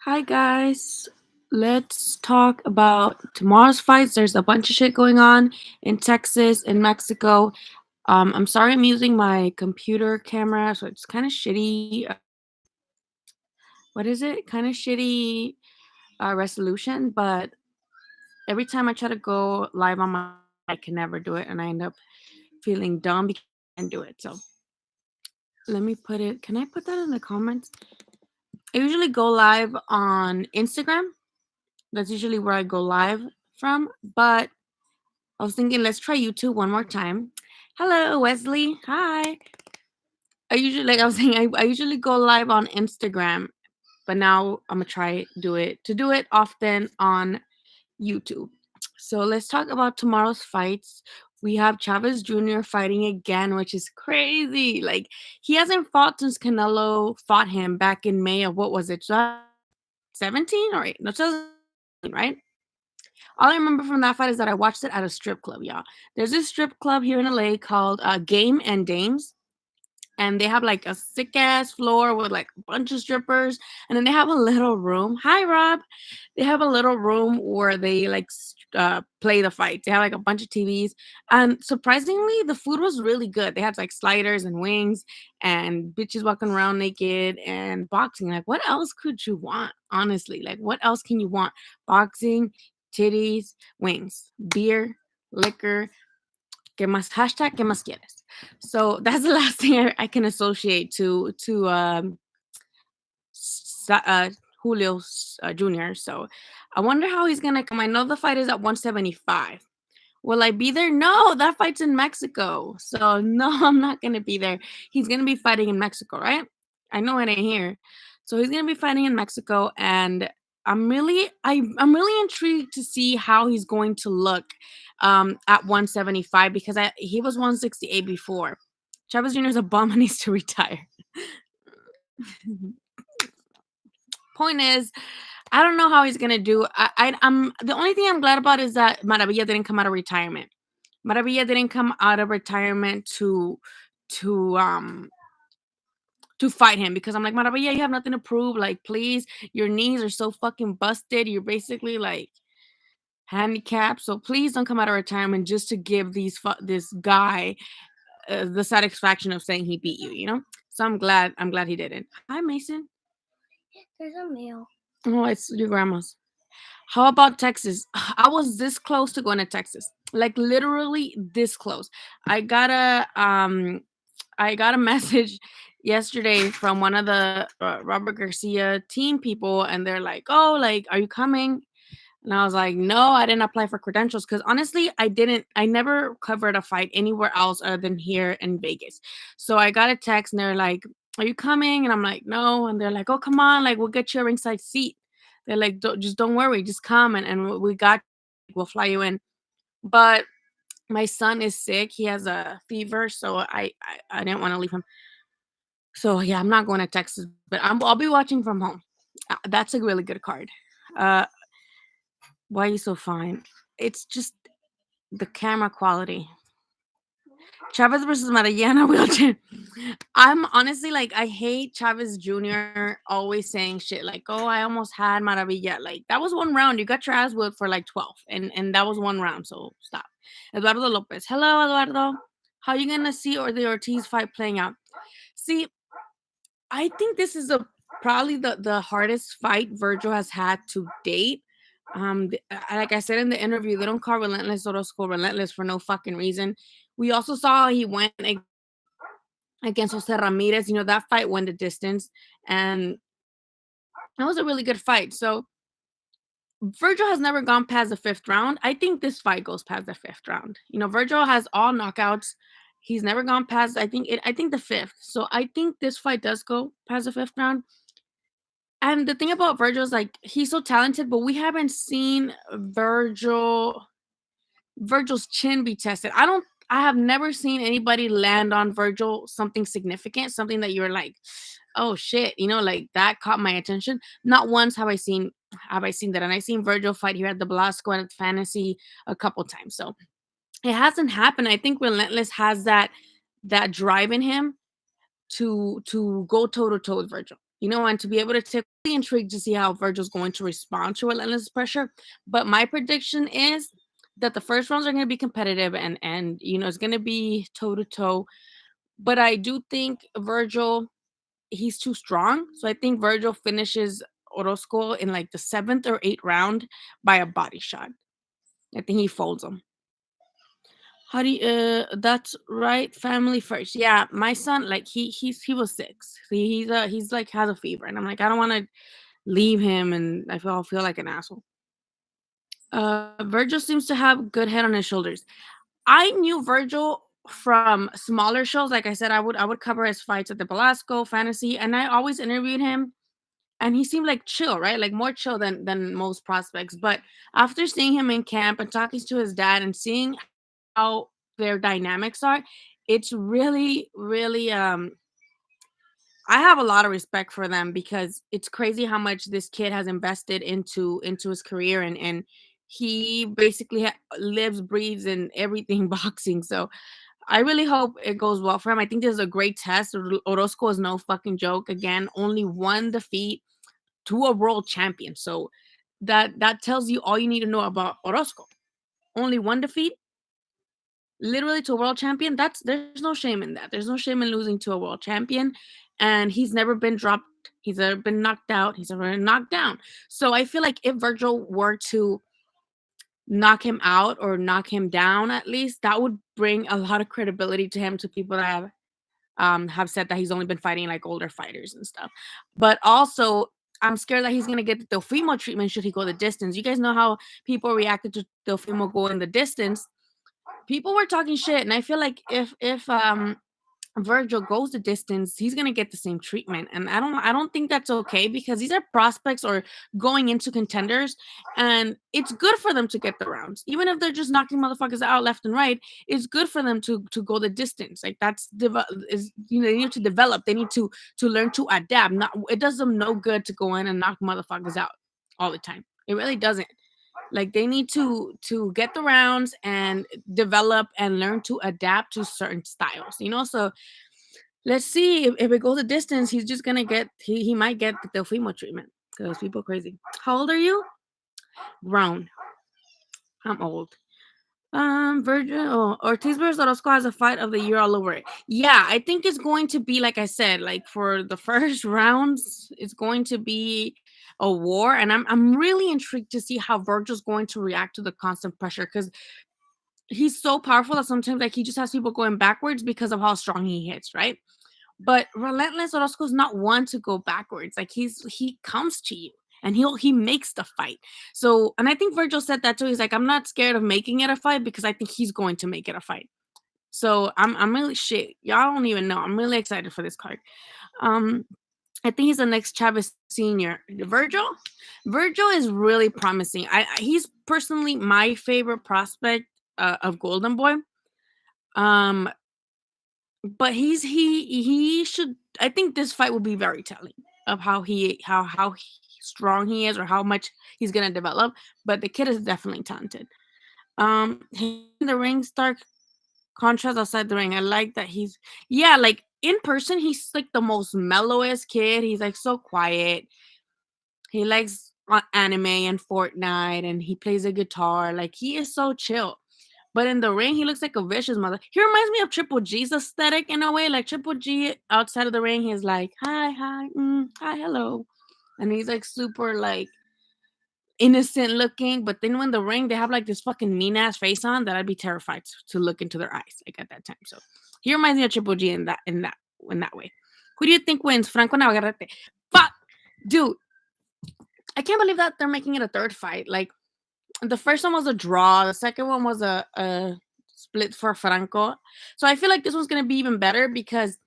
Hi guys. Let's talk about tomorrow's fights. There's a bunch of shit going on in Texas, in Mexico. I'm sorry I'm using my computer camera, so it's kind of shitty. What is it? Kind of shitty resolution, but every time I try to go live on my, I can never do it, and I end up feeling dumb because I can't do it. So let me put it. Can I put that in the comments? I usually go live on Instagram. That's usually where I go live from, but I was thinking, let's try YouTube one more time. Hello, Wesley. Hi. I usually, like I was saying, I usually go live on Instagram, but now I'm gonna try do it often on YouTube. So let's talk about tomorrow's fights. We have Chavez Jr. fighting again, which is crazy. Like he hasn't fought since Canelo fought him back in May of what was it, 17 or 8? No, 2017, right? All I remember from that fight is that I watched it at a strip club, y'all. There's this strip club here in LA called Game and Dames, and they have like a sick ass floor with like a bunch of strippers, and then they have a little room. Hi, Rob. They have a little room where they like play the fights. They have like a bunch of TVs, and surprisingly, the food was really good. They had like sliders and wings, and bitches walking around naked and boxing. Like, what else could you want? Honestly, like, what else can you want? Boxing, titties, wings, beer, liquor. ¿Qué más? Hashtag, ¿qué más quieres? So that's the last thing I can associate to Sa- uh, Julio Jr. So I wonder how he's gonna come. I know the fight is at 175. Will I be there? No, that fight's in Mexico. So no, I'm not gonna be there. He's gonna be fighting in Mexico, right? I know it ain't here. So he's gonna be fighting in Mexico, and I'm really intrigued to see how he's going to look at 175 because he was 168 before. Chavez Jr. is a bum and needs to retire. Point is, I don't know how he's gonna do. I'm the only thing I'm glad about is that Maravilla didn't come out of retirement. Maravilla didn't come out of retirement to um to fight him because I'm like, Maravilla, you have nothing to prove. Like, please, your knees are so fucking busted. You're basically like handicapped. So please don't come out of retirement just to give this guy the satisfaction of saying he beat you. You know. So I'm glad. I'm glad he didn't. Hi, Mason. There's a mail. Oh, it's your grandma's. How about Texas? I was this close to going to Texas. Like literally this close. I got a I got a message yesterday from one of the Robert Garcia team people, and they're like, "Oh, like, are you coming?" And I was like, "No, I didn't apply for credentials because honestly, I didn't. I never covered a fight anywhere else other than here in Vegas." So I got a text, and they're like, "Are you coming?" And I'm like, "No." And they're like, "Oh, come on, like, we'll get you a ringside seat." They're like, just don't worry, just come, and we got, we'll fly you in." But my son is sick. He has a fever, so I didn't want to leave him. So yeah, I'm not going to Texas, but I'll be watching from home. That's a really good card. Uh, why are you so fine? It's just the camera quality. Chavez versus Mariana wheelchair. I'm honestly like, I hate Chavez Jr. always saying shit like, "Oh, I almost had Maravilla." Like that was one round. You got your ass whipped for like 12, and that was one round. So stop. Eduardo Lopez. Hello, Eduardo. How you gonna see or the Ortiz fight playing out? See, I think this is a probably the hardest fight Virgil has had to date. Like I said in the interview, they don't call Relentless Orozco Relentless for no fucking reason. We also saw he went against Jose Ramirez. You know, that fight went the distance, and that was a really good fight. So Virgil has never gone past the fifth round. I think this fight goes past the fifth round. You know, Virgil has all knockouts. He's never gone past. I think the fifth. So I think this fight does go past the fifth round. And the thing about Virgil is like he's so talented, but we haven't seen Virgil's chin be tested. I have never seen anybody land on Virgil something significant, something that you're like, oh shit, you know, like that caught my attention. Not once have I seen that. And I seen Virgil fight here at the Blasco and at Fantasy a couple times. So it hasn't happened. I think Relentless has that drive in him to go toe to toe with Virgil. and to be able to take really intrigued to see how Virgil's going to respond to relentless pressure. But my prediction is that the first rounds are going to be competitive and it's going to be toe to toe. But I do think Virgil, he's too strong. So I think Virgil finishes Orozco in like the seventh or eighth round by a body shot. I think he folds him. How do you, that's right, family first. Yeah, my son, like he was 6. He's like has a fever, and I'm like, I don't want to leave him, and I'll feel like an asshole. Virgil seems to have good head on his shoulders. I knew Virgil from smaller shows. Like I said, I would cover his fights at the Belasco Fantasy, and I always interviewed him, and he seemed like chill, right? Like more chill than most prospects. But after seeing him in camp and talking to his dad and seeing how their dynamics are, it's really, really I have a lot of respect for them because it's crazy how much this kid has invested into his career and he basically lives, breathes, and everything boxing. So I really hope it goes well for him. I think this is a great test. Orozco is no fucking joke. Again, only one defeat to a world champion. So that tells you all you need to know about Orozco. Only one defeat, literally to a world champion. There's no shame in that. There's no shame in losing to a world champion. And he's never been dropped. He's never been knocked out. He's never been knocked down. So I feel like if Virgil were to knock him out or knock him down, at least that would bring a lot of credibility to him, to people that have said that he's only been fighting like older fighters and stuff. But also, I'm scared that he's gonna get the Teofimo treatment should he go the distance. You guys know how people reacted to Teofimo going the distance. People were talking shit, and I feel like if Virgil goes the distance, he's gonna get the same treatment, and I don't think that's okay because these are prospects or going into contenders, and it's good for them to get the rounds, even if they're just knocking motherfuckers out left and right. It's good for them to go the distance. Like is they need to develop. They need to learn to adapt. Not it does them no good to go in and knock motherfuckers out all the time. It really doesn't. Like they need to get the rounds and develop and learn to adapt to certain styles. So let's see if it goes a distance. He's just gonna get he might get the Teofimo treatment because people crazy. How old are you? Grown. I'm old. Virgil Ortiz versus Orozco has a fight of the year all over it. Yeah, I think it's going to be like I said, like for the first rounds, it's going to be a war, and I'm really intrigued to see how Virgil's going to react to the constant pressure because he's so powerful that sometimes like he just has people going backwards because of how strong he hits, right? But Relentless Orozco's not one to go backwards. Like he comes to you and he makes the fight. So, and I think Virgil said that too. He's like, I'm not scared of making it a fight because I think he's going to make it a fight. So I'm really shit. Y'all don't even know. I'm really excited for this card. Um, I think he's the next Chavez Senior. Virgil is really promising. He's personally my favorite prospect of Golden Boy. Um, but he should. I think this fight will be very telling of strong he is or how much he's gonna develop. But the kid is definitely talented. Him in the ring, stark contrast outside the ring. I like that yeah, like in person, he's like the most mellowest kid. He's like so quiet. He likes anime and Fortnite, and he plays a guitar. Like he is so chill. But in the ring, he looks like a vicious mother. He reminds me of Triple G's aesthetic in a way. Like Triple G outside of the ring, he's like, hi, hi, hi, hello. And he's like super like innocent looking. But then when the ring, they have like this fucking mean ass face on that I'd be terrified to look into their eyes like at that time. So he reminds me of Triple G in that way. Who do you think wins? Franco Navarrete. Fuck, dude. I can't believe that they're making it a third fight. Like the first one was a draw. The second one was a split for Franco. So I feel like this one's gonna be even better because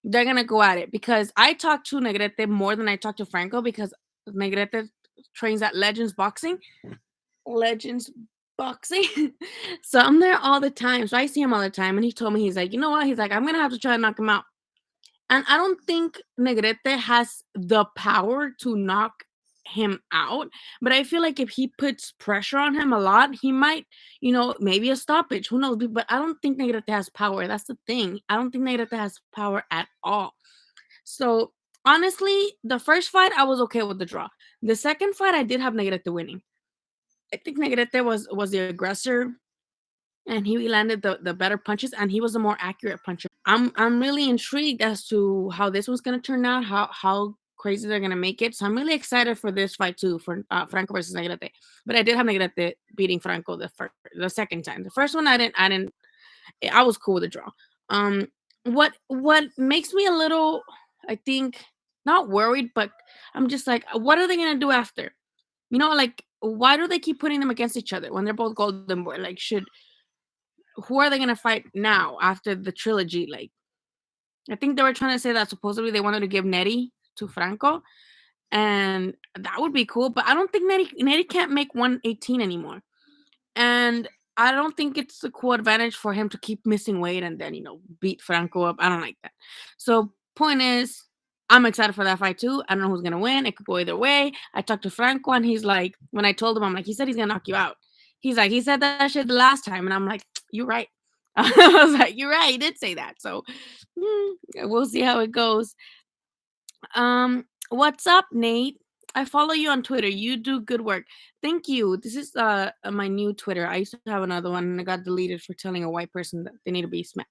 they're gonna go at it. Because I talked to Negrete more than I talked to Franco because Negrete trains at Legends Boxing. Legends Boxing. So I'm there all the time. So I see him all the time, and he told me he's like, you know what? He's like, I'm gonna have to try to knock him out. And I don't think Negrete has the power to knock him out. But I feel like if he puts pressure on him a lot, he might, maybe a stoppage. Who knows? But I don't think Negrete has power. That's the thing. I don't think Negrete has power at all. So honestly, the first fight I was okay with the draw. The second fight I did have Negrete winning. I think Negrete was the aggressor and he landed the better punches and he was the more accurate puncher. I'm really intrigued as to how this one's gonna turn out, how crazy they're gonna make it. So I'm really excited for this fight too, for Franco versus Negrete. But I did have Negrete beating Franco the second time. The first one I was cool with the draw. Um, what makes me a little, I think, not worried, but I'm just like, what are they gonna do after? Like why do they keep putting them against each other when they're both golden boy? Like, should who are they gonna fight now after the trilogy? Like, I think they were trying to say that supposedly they wanted to give Neri to Franco, and that would be cool. But I don't think Neri can't make 118 anymore. And I don't think it's a cool advantage for him to keep missing weight and then, beat Franco up. I don't like that. So, point is, I'm excited for that fight too. I don't know who's gonna win. It could go either way. I talked to Franco and he's like, when I told him, I'm like, he said he's gonna knock you out. He's like, he said that shit the last time, and I'm like, you're right. I was like, you're right. He did say that. So, we'll see how it goes. What's up, Nate? I follow you on Twitter. You do good work. Thank you. This is my new Twitter. I used to have another one and I got deleted for telling a white person that they need to be smacked.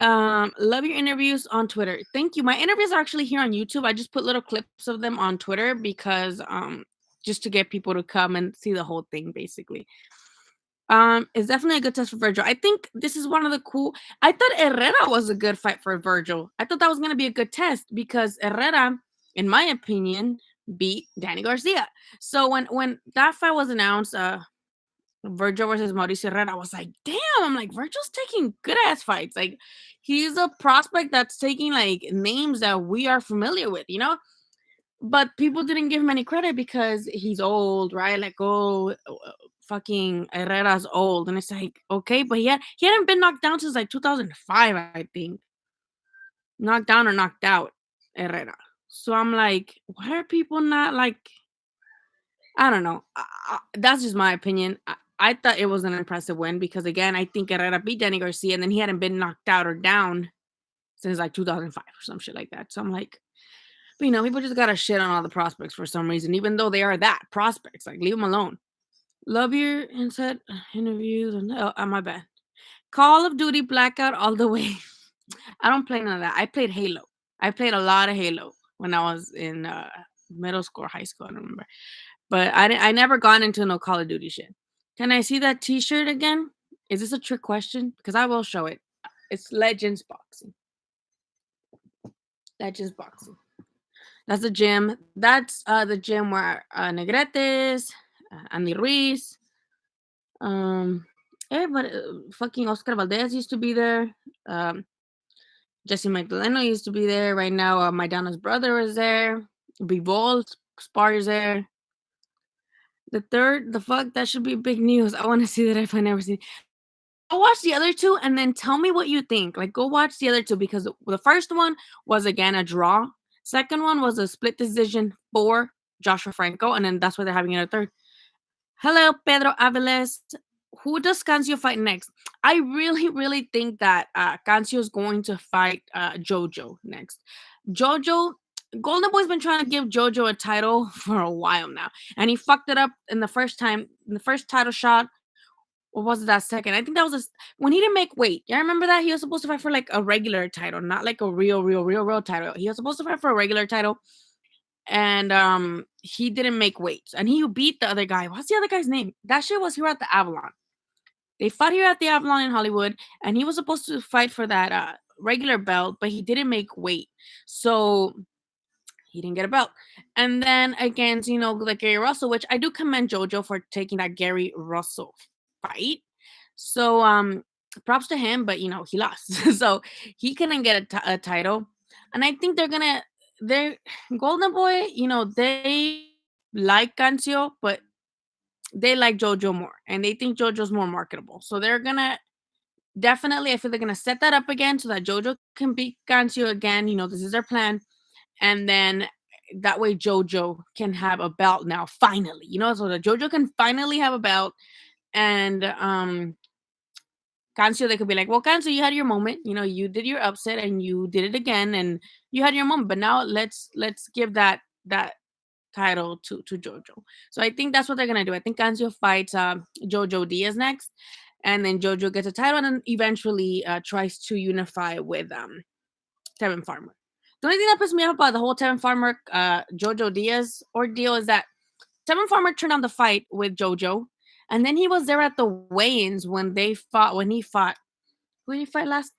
Love your interviews on Twitter. Thank you. My interviews are actually here on YouTube. I just put little clips of them on Twitter because just to get people to come and see the whole thing basically. It's definitely a good test for Virgil. I think this is one of the cool. I thought Herrera was a good fight for Virgil. I thought that was gonna be a good test because Herrera, in my opinion, beat Danny Garcia. So when that fight was announced, Virgil versus Mauricio Herrera, I was like, damn, I'm like, Virgil's taking good ass fights. Like, he's a prospect that's taking like names that we are familiar with. But people didn't give him any credit because he's old, right? Like, oh, fucking Herrera's old, and it's like, okay, but he hadn't been knocked down since like 2005, I think. Knocked down or knocked out, Herrera. So I'm like, why are people not like? I don't know. That's just my opinion. I thought it was an impressive win because again, I think Herrera beat Danny Garcia, and then he hadn't been knocked out or down since like 2005 or some shit like that. So I'm like, but people just gotta shit on all the prospects for some reason, even though they are that prospects. Like, leave them alone. Love your insight interviews. My bad. Call of Duty Blackout all the way. I don't play none of that. I played Halo. I played a lot of Halo when I was in middle school or high school. I don't remember. But I never got into no Call of Duty shit. Can I see that T-shirt again? Is this a trick question? Because I will show it. It's Legends Boxing. Legends Boxing. That's the gym. That's the gym where Negretes, Andy Ruiz, everybody, fucking Oscar Valdez used to be there. Jesse Magdaleno used to be there. Right now, Maidana's brother is there. Bivol Spar is there. The third, the fuck, that should be big news. I want to see that if I never see. Go watch the other two and then tell me what you think. Like, go watch the other two because the first one was again a draw. Second one was a split decision for Joshua Franco, and then that's why they're having it a third. Hello, Pedro Aviles. Who does Cancio fight next? I really, really think that Cancio is going to fight Jojo next. Jojo, Golden Boy's been trying to give Jojo a title for a while now, and he fucked it up in the first time, in the first title shot. Or was it that second? I think that was when he didn't make weight. Yeah, I remember that he was supposed to fight for like a regular title, not like a real title. He was supposed to fight for a regular title, and he didn't make weight, and he beat the other guy. What's the other guy's name? That shit was here at the Avalon. They fought here at the Avalon in Hollywood, and he was supposed to fight for that regular belt, but he didn't make weight, so he didn't get a belt. And then against like Gary Russell, which I do commend JoJo for taking that Gary Russell fight. So props to him, but he lost, so he couldn't get a title. And I think they're Golden Boy. They like Cancio, but they like JoJo more, and they think JoJo's more marketable. So they're gonna definitely. I feel they're gonna set that up again so that JoJo can beat Cancio again. This is their plan, and then that way JoJo can have a belt now. Finally, so that JoJo can finally have a belt, and Cancio, they could be like, well, Cancio, you had your moment. You know, you did your upset and you did it again, and you had your moment. But now let's give that title to Jojo. So I think that's what they're gonna do. I think Cancio fights Jojo Diaz next, and then Jojo gets a title, and then eventually tries to unify with Tevin Farmer. The only thing that pissed me off about the whole Tevin Farmer Jojo Diaz ordeal is that Tevin Farmer turned on the fight with Jojo, and then he was there at the weigh-ins when they fought. When he fought, who did he fight last?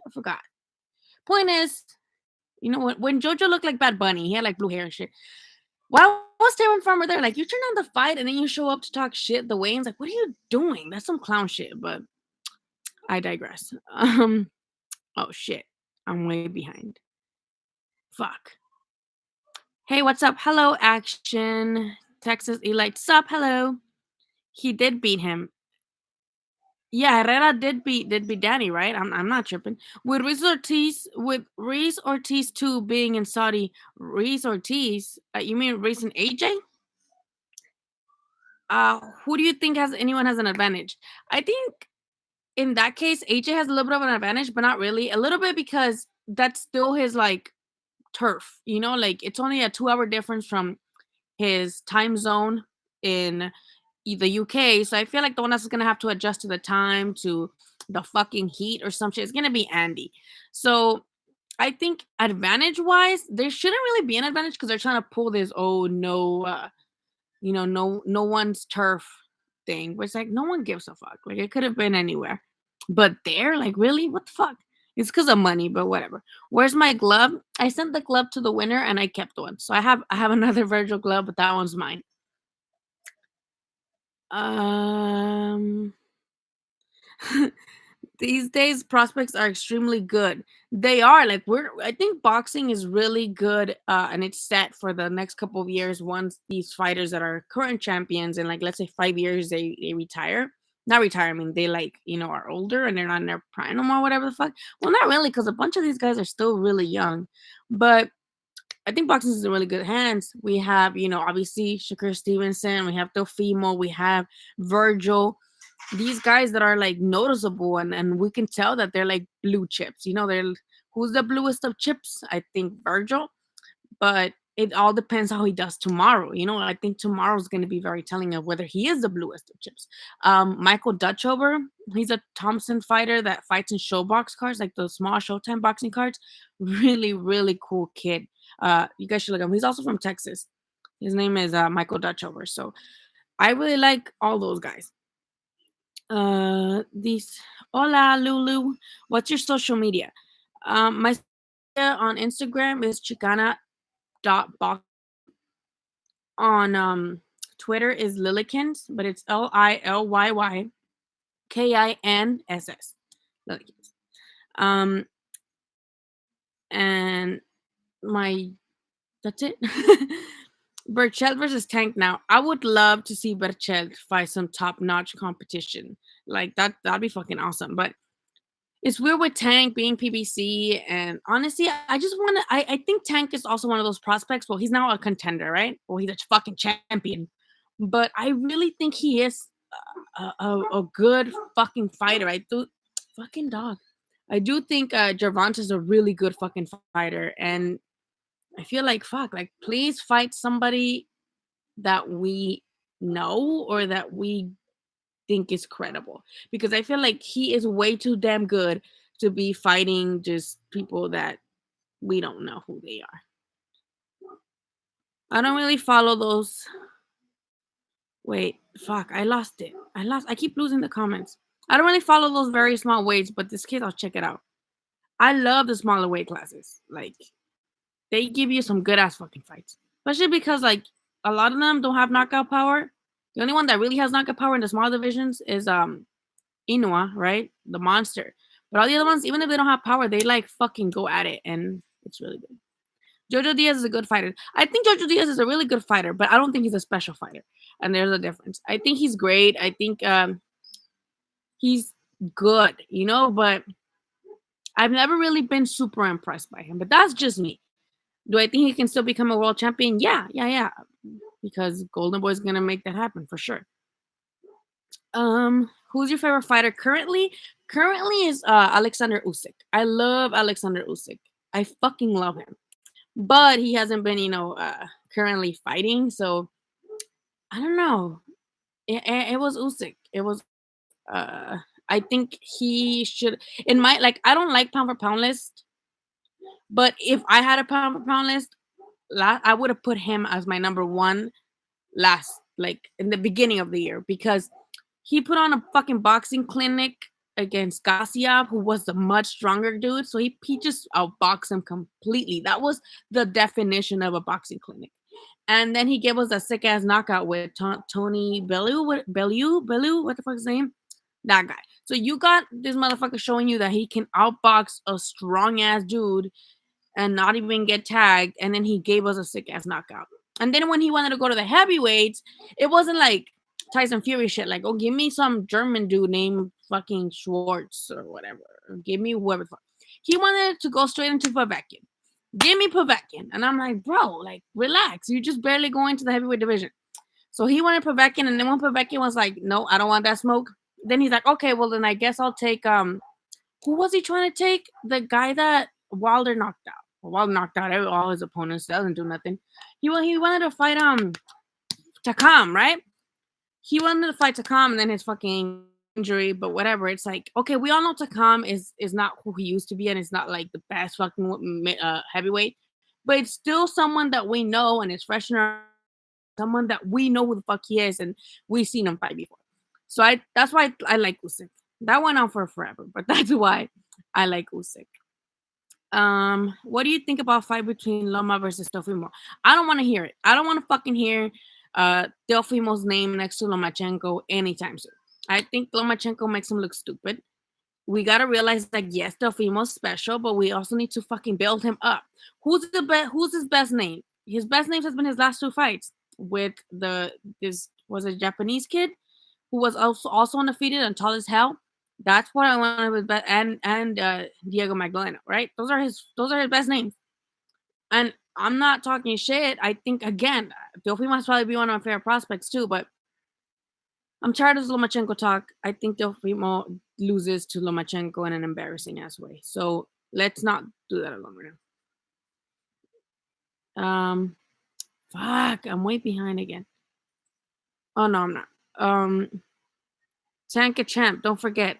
I forgot. Point is, you know, when Jojo looked like Bad Bunny, he had like blue hair and shit. Why was Tevin Farmer there? Like, you turn on the fight and then you show up to talk shit. The weigh-ins, like, what are you doing? That's some clown shit. But I digress. Oh shit, I'm way behind. Fuck. Hey, what's up? Hello, Action. Texas Elite. Sup? Hello. He did beat him. Yeah, Herrera did beat Danny, right? I'm not tripping. With Reese Ortiz too being in Saudi, Reese Ortiz, you mean Reese and AJ? Who do you think has an advantage? I think in that case, AJ has a little bit of an advantage, but not really. A little bit because that's still his like turf, you know, like it's only a 2 hour difference from his time zone in the UK. So I feel like the one that's gonna have to adjust to the time, to the fucking heat or some shit is gonna be Andy. So I think advantage wise, there shouldn't really be an advantage because they're trying to pull this oh no, no one's turf thing. But it's like no one gives a fuck. Like it could have been anywhere. But there, like really, what the fuck? It's because of money, but whatever. Where's my glove? I sent the glove to the winner and I kept one. So I have another Virgil glove, but that one's mine. Um These days prospects are extremely good. They are like I think boxing is really good and it's set for the next couple of years once these fighters that are current champions and like let's say 5 years they retire. Not retire, I mean they like, are older and they're not in their prime no more, whatever the fuck. Well, not really, because a bunch of these guys are still really young. But I think boxing is in really good hands. We have, obviously Shakur Stevenson, we have Teofimo, we have Virgil, these guys that are like noticeable and we can tell that they're like blue chips. They're who's the bluest of chips? I think Virgil, but it all depends how he does tomorrow. I think tomorrow's going to be very telling of whether he is the bluest of chips. Michael Dutchover, he's a Thompson fighter that fights in showbox cards, like those small Showtime boxing cards. Really, really cool kid. You guys should look at him. He's also from Texas. His name is Michael Dutchover. So I really like all those guys. These Hola Lulu. What's your social media? My on Instagram is chicana.box. On Twitter is Lillykins, but it's LILYYKINSS. Lillykins. And my that's it. Berchelt versus Tank now. I would love to see Berchelt fight some top-notch competition. Like that'd be fucking awesome. But it's weird with Tank being PBC, and honestly, I just want to. I think Tank is also one of those prospects. Well, he's now a contender, right? Well, he's a fucking champion, but I really think he is a good fucking fighter. I do, fucking dog. I do think Gervonta is a really good fucking fighter, and I feel like fuck, like please fight somebody that we know or that we think is credible, because I feel like he is way too damn good to be fighting just people that we don't know who they are. I don't really follow those. Wait, fuck, I lost it. I keep losing the comments. I don't really follow those very small weights, but this case I'll check it out. I love the smaller weight classes. Like they give you some good ass fucking fights. Especially because like a lot of them don't have knockout power. The only one that really has knockout power in the small divisions is Inoue, right? The monster. But all the other ones, even if they don't have power, they like fucking go at it, and it's really good. Jojo Diaz is a good fighter. I think Jojo Diaz is a really good fighter, but I don't think he's a special fighter. And there's a difference. I think he's great. I think he's good, but I've never really been super impressed by him. But that's just me. Do I think he can still become a world champion? Yeah. Because Golden Boy is gonna make that happen for sure. Who's your favorite fighter currently? Currently is Alexander Usyk. I love Alexander Usyk. I fucking love him. But he hasn't been, currently fighting. So I don't know. It was Usyk. It was. I think he should. In my like, I don't like pound for pound list. But if I had a pound for pound list, I would have put him as my number one last, like in the beginning of the year, because he put on a fucking boxing clinic against Gassiev, who was the much stronger dude. So he just outboxed him completely. That was the definition of a boxing clinic. And then he gave us a sick ass knockout with Tony Bellew. Bellew, what the fuck's his name? That guy. So you got this motherfucker showing you that he can outbox a strong ass dude and not even get tagged. And then he gave us a sick ass knockout. And then when he wanted to go to the heavyweights, it wasn't like Tyson Fury shit. Like, oh, give me some German dude named fucking Schwartz or whatever. Or give me whoever. He wanted to go straight into Povetkin. Give me Povetkin. And I'm like, bro, like, relax. You just barely go into the heavyweight division. So he wanted Povetkin. And then when Povetkin was like, no, I don't want that smoke. Then he's like, okay, well, then I guess I'll take, who was he trying to take? The guy that Wilder knocked out. Wilder knocked out all his opponents. Doesn't do nothing. He wanted to fight Takam, right? He wanted to fight Takam, and then his fucking injury, but whatever. It's like, okay, we all know Takam is not who he used to be, and it's not like the best fucking heavyweight, but it's still someone that we know, and it's fresh in our, someone that we know who the fuck he is, and we've seen him fight before. So that's why I like Usyk. That went on for forever, but that's why I like Usyk. What do you think about fight between Loma versus Teofimo? I don't want to hear it. I don't want to fucking hear Teofimo's name next to Lomachenko anytime soon. I think Lomachenko makes him look stupid. We gotta realize that yes, Teofimo's special, but we also need to fucking build him up. Who's his best name? His best name has been his last two fights with this was a Japanese kid who was also undefeated and tall as hell. That's what I wanted with and Diego Magdaleno, right? Those are his best names. And I'm not talking shit. I think again, Teofimo must probably be one of my favorite prospects too, but I'm tired of Lomachenko talk. I think Teofimo loses to Lomachenko in an embarrassing ass way. So let's not do that alone right now. Fuck, I'm way behind again. Oh no, I'm not. Tank a champ. Don't forget.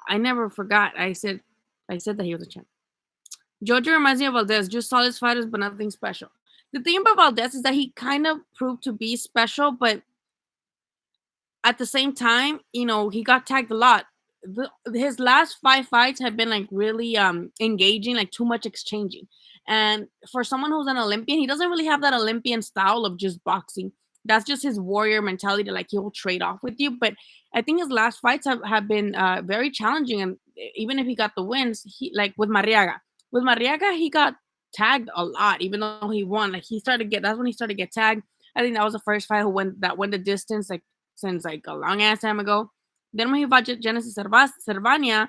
I never forgot. I said that he was a champ. Jojo reminds me of Valdez, just solid fighters, but nothing special. The thing about Valdez is that he kind of proved to be special, but at the same time, he got tagged a lot. His last 5 fights have been like really engaging, like too much exchanging. And for someone who's an Olympian, he doesn't really have that Olympian style of just boxing. That's just his warrior mentality, like he'll trade off with you. But I think his last fights have been very challenging. And even if he got the wins, he like with Mariaga. With Mariaga, he got tagged a lot, even though he won. Like that's when he started to get tagged. I think that was the first fight went the distance, like since like a long ass time ago. Then when he fought Genesis Servania,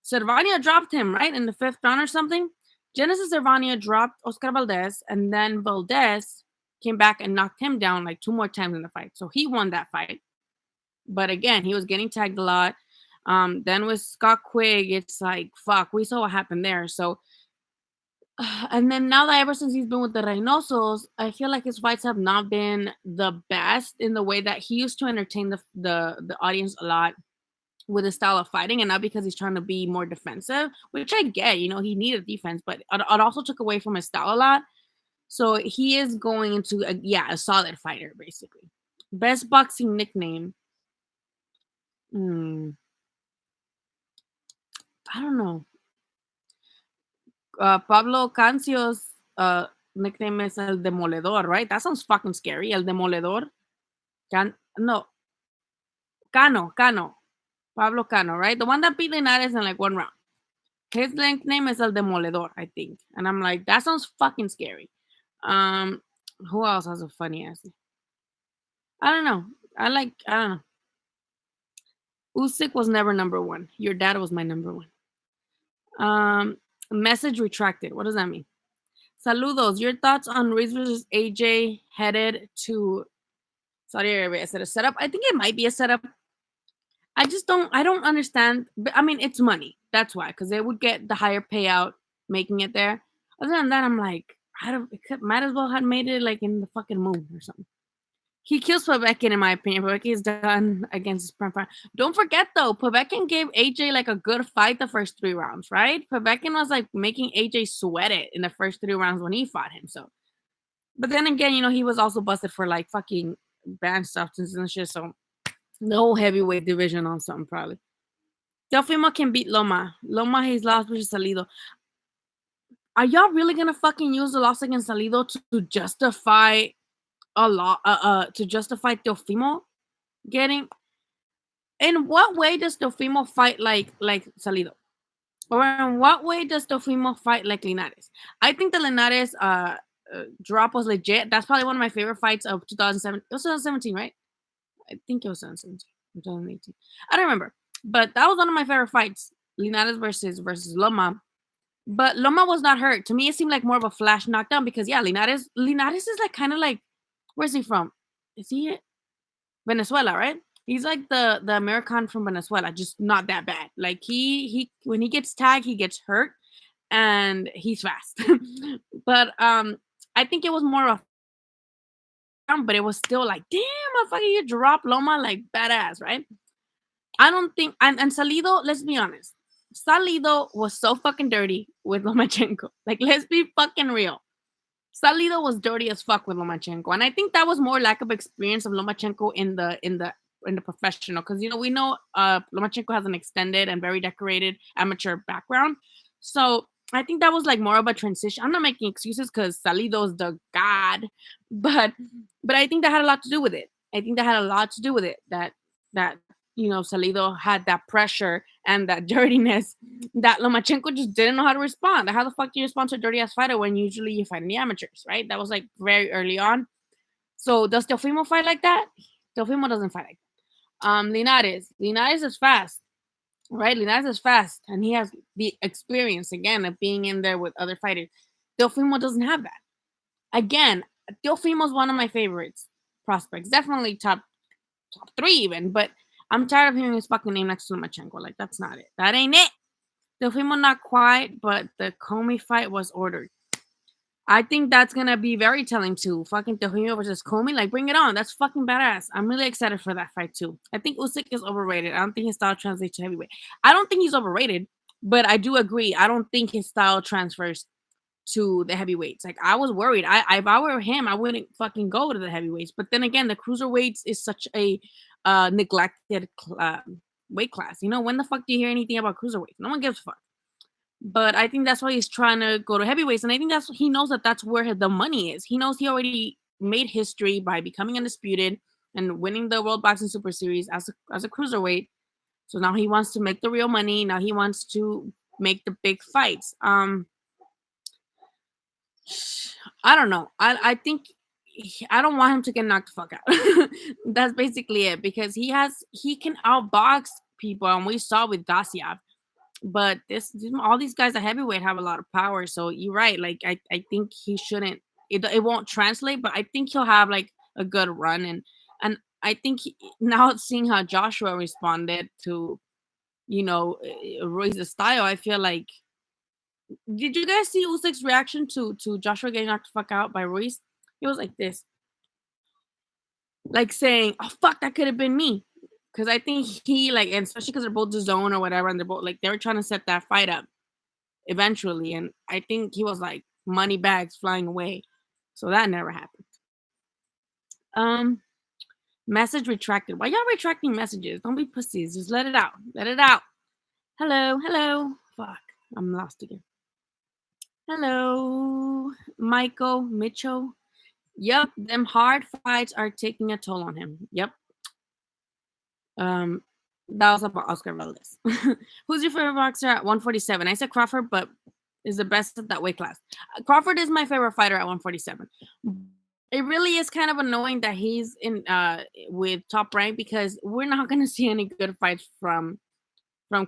Servania dropped him, right? In the 5th round or something. Genesis Servania dropped Oscar Valdez, and then Valdez came back and knocked him down like 2 more times in the fight. So he won that fight. But again, he was getting tagged a lot. Then with Scott Quigg, it's like, fuck, we saw what happened there. So, and then now that ever since he's been with the Reynosos, I feel like his fights have not been the best in the way that he used to entertain the audience a lot with his style of fighting, and not because he's trying to be more defensive, which I get. He needed defense, but it also took away from his style a lot. So he is going into a solid fighter, basically. Best boxing nickname. I don't know. Pablo Cancio's nickname is El Demoledor, right? That sounds fucking scary. El Demoledor. No. Cano. Pablo Cano, right? The one that beat Linares in like 1 round. His nickname is El Demoledor, I think. And I'm like, that sounds fucking scary. Who else has a funny ass? I don't know. I don't know. Usyk was never number 1. Your dad was my number 1. Message retracted. What does that mean? Saludos. Your thoughts on Ruiz versus AJ headed to Saudi Arabia? Is it a setup? I think it might be a setup. I don't understand. But I mean, it's money. That's why, because they would get the higher payout making it there. Other than that, I'm like, I don't. Might as well have made it like in the fucking moon or something. He kills Povetkin, in my opinion. Povetkin is done against his prime prime. Don't forget though, Povetkin gave AJ like a good fight the first 3 rounds, right? Povetkin was like making AJ sweat it in the first 3 rounds when he fought him. So, but then again, he was also busted for like fucking banned substances and shit. So the whole heavyweight division on something probably. Teofimo can beat Loma. Loma he's lost versus Salido. Are y'all really gonna fucking use the loss against Salido to justify a lot? To justify Teofimo getting? In what way does Teofimo fight like Salido? Or in what way does Teofimo fight like Linares? I think the Linares drop was legit. That's probably one of my favorite fights of 2007. It was 2017, right? I think it was 2017, 2018. I don't remember, but that was one of my favorite fights. Linares versus Loma. But Loma was not hurt. To me, it seemed like more of a flash knockdown because yeah, Linares is like kind of like, where's he from? Is he Venezuela, right? He's like the American from Venezuela, just not that bad. Like he when he gets tagged, he gets hurt and he's fast. But I think it was more of but it was still like, damn, motherfucker, you drop Loma like badass, right? I don't think and Salido, let's be honest. Salido was so fucking dirty with Lomachenko. Like, let's be fucking real. Salido was dirty as fuck with Lomachenko, and I think that was more lack of experience of Lomachenko in the professional. Because we know Lomachenko has an extended and very decorated amateur background, so I think that was like more of a transition. I'm not making excuses because Salido's the god, but I think that had a lot to do with it. I think that had a lot to do with it. That Salido had that pressure and that dirtiness that Lomachenko just didn't know how to respond. How the fuck do you respond to a dirty ass fighter when usually you fight in the amateurs, right? That was like very early on. So does Teofimo fight like that? Teofimo doesn't fight like that. Linares is fast, right? Linares is fast, and he has the experience again of being in there with other fighters. Teofimo doesn't have that. Again, Teofimo is one of my favorites prospects, definitely top three even, but I'm tired of hearing his fucking name next to Lomachenko. Like, that's not it. That ain't it. Teofimo not quite, but the Comey fight was ordered. I think that's gonna be very telling too. Fucking Teofimo versus Comey, like bring it on. That's fucking badass. I'm really excited for that fight too. I think Usyk is overrated. I don't think his style translates to heavyweight. I don't think he's overrated, but I do agree. I don't think his style transfers to the heavyweights. Like I was worried. If I were him, I wouldn't fucking go to the heavyweights. But then again, the cruiserweights is such a neglected weight class. When the fuck do you hear anything about cruiserweights? No one gives a fuck. But I think that's why he's trying to go to heavyweights, and I think he knows that that's where the money is. He knows he already made history by becoming undisputed and winning the World Boxing Super Series as a cruiserweight. So now he wants to make the real money. Now he wants to make the big fights. I don't know. I think I don't want him to get knocked the fuck out. That's basically it because he can outbox people, and we saw with Gassiev. But all these guys at heavyweight have a lot of power. So you're right. Like I think he shouldn't. It won't translate, but I think he'll have like a good run, and I think now seeing how Joshua responded to Ruiz's style, I feel like. Did you guys see Usyk's reaction to Joshua getting knocked the fuck out by Ruiz? He was like this, like saying, "Oh fuck, that could have been me." Because I think he like, and especially because they're both the zone or whatever, and they're both like they were trying to set that fight up eventually, and I think he was like money bags flying away, so that never happened. Um, Message retracted. Why y'all retracting messages? Don't be pussies. Just let it out. Let it out. Hello, hello. Fuck, I'm lost again. Hello, Michael Mitchell. Yep, them hard fights are taking a toll on him. Yep. Um, that was about Oscar Valdez. Who's your favorite boxer at 147? I said Crawford, but is the best at that weight class. Crawford is my favorite fighter at 147. It really is kind of annoying that he's in with Top Rank because we're not going to see any good fights from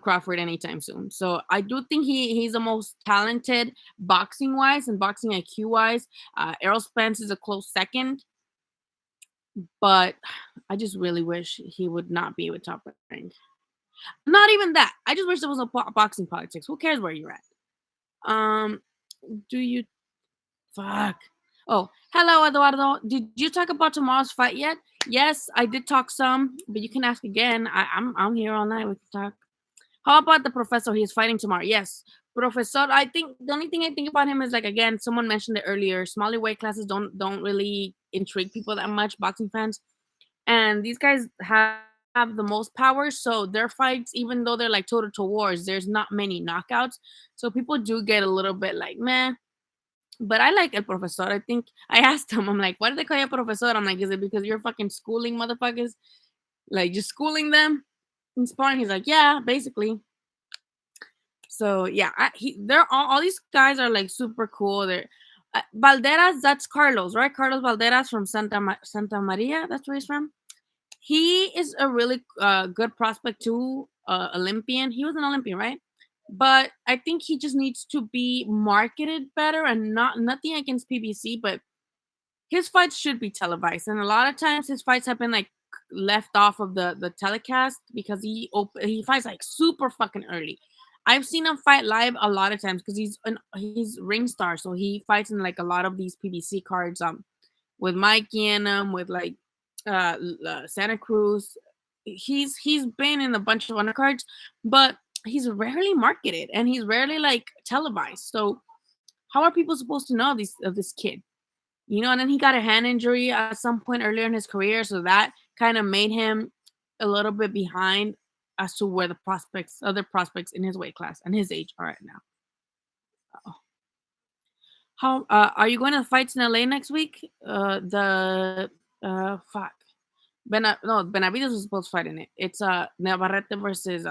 Crawford anytime soon. So I do think he's the most talented boxing wise and boxing IQ wise. Errol Spence is a close second, but I just really wish he would not be with Top Rank. Not even that. I just wish there was no boxing politics. Who cares where you're at? Um, do you fuck? Oh, hello, Eduardo. Did you talk about tomorrow's fight yet? Yes, I did talk some, but you can ask again. I'm here all night. We can talk. How about the professor? He's fighting tomorrow. Yes, professor. I think the only thing I think about him is like again, someone mentioned it earlier. Smaller weight classes don't really intrigue people that much. Boxing fans, and these guys have the most power. So their fights, even though they're like toe to wars, there's not many knockouts. So people do get a little bit like meh. But I like El Profesor. I think I asked him, I'm like, why do they call you Profesor? I'm like, is it because you're fucking schooling motherfuckers? Like, just schooling them in sparring? He's like, yeah, basically. So, yeah, they're all these guys are like super cool. They're Valderas, that's Carlos, right? Carlos Valderas from Santa Maria. That's where he's from. He is a really good prospect too, Olympian. He was an Olympian, right? But I think he just needs to be marketed better and not nothing against PBC, but his fights should be televised. And a lot of times his fights have been like left off of the telecast because he fights like super fucking early. I've seen him fight live a lot of times because he's ring star, so he fights in like a lot of these PBC cards with Mikey in them, with like Santa Cruz. He's been in a bunch of undercards, but he's rarely marketed and he's rarely like televised. So how are people supposed to know this kid? You know, and then he got a hand injury at some point earlier in his career, so that kind of made him a little bit behind as to where the other prospects in his weight class and his age are at now. Uh-oh. How are you going to fights in LA next week? The fuck. No, Benavides was supposed to fight in it. It's Navarrete versus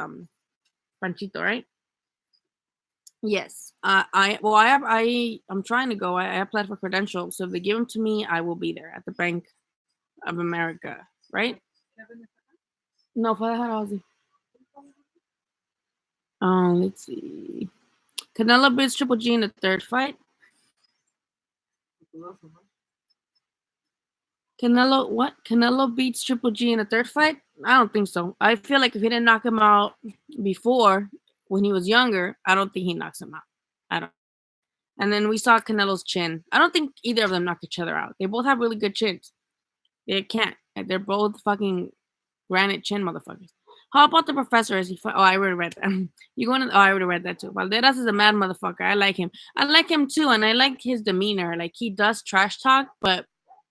Franchito, right? Yes. I'm trying to go. I applied for credentials, so if they give them to me, I will be there at the Bank of America, right? No, fue dejar Ozzy. Let's see. Canelo beats Triple G in the third fight. Canelo beats Triple G in the third fight? I don't think so. I feel like if he didn't knock him out before, when he was younger, I don't think he knocks him out. I don't. And then we saw Canelo's chin. I don't think either of them knocked each other out. They both have really good chins. They can't. They're both fucking granite chin motherfuckers. How about the professor? I already read that. You going to? Oh, I already read that too. Valderas is a mad motherfucker. I like him. I like him too, and I like his demeanor. Like he does trash talk, but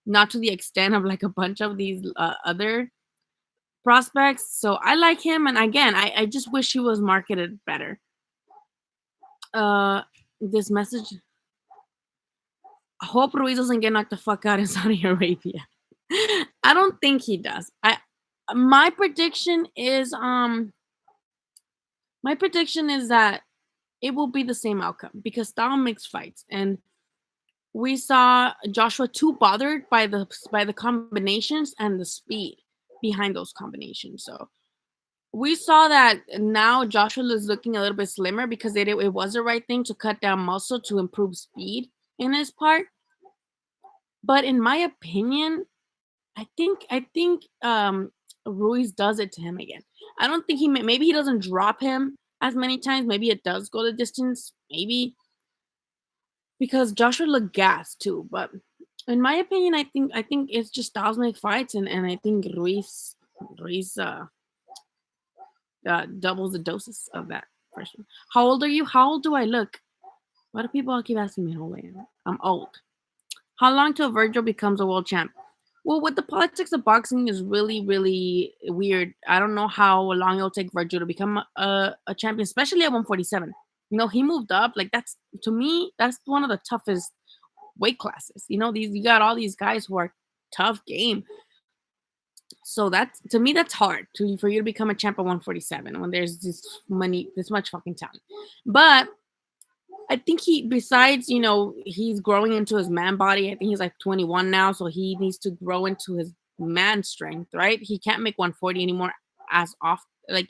not to the extent of like a bunch of these other prospects. So I like him, and again, I just wish he was marketed better. This message. I hope Ruiz doesn't get knocked the fuck out in Saudi Arabia. I don't think he does. My prediction is that it will be the same outcome because style makes fights, and we saw Joshua too bothered by the combinations and the speed behind those combinations. So we saw that now Joshua is looking a little bit slimmer because it was the right thing to cut down muscle to improve speed in his part. But in my opinion, I think Ruiz does it to him again. I don't think maybe he doesn't drop him as many times. Maybe it does go the distance. Maybe because Joshua looked gassed too. But in my opinion, I think it's just styles make fights, and I think Ruiz doubles the doses of that person. How old are you? How old do I look? Why do people keep asking me how old I am? I'm old. How long till Virgil becomes a world champ? Well, with the politics of boxing is really, really weird. I don't know how long it'll take Virgil to become a champion, especially at 147. You know, he moved up. Like that's to me, that's one of the toughest weight classes. You know, you got all these guys who are tough game. So that's to me, that's hard for you to become a champ at 147 when there's this much fucking talent. But I think besides, he's growing into his man body. I think he's like 21 now, so he needs to grow into his man strength, right? He can't make 140 anymore as off. Like,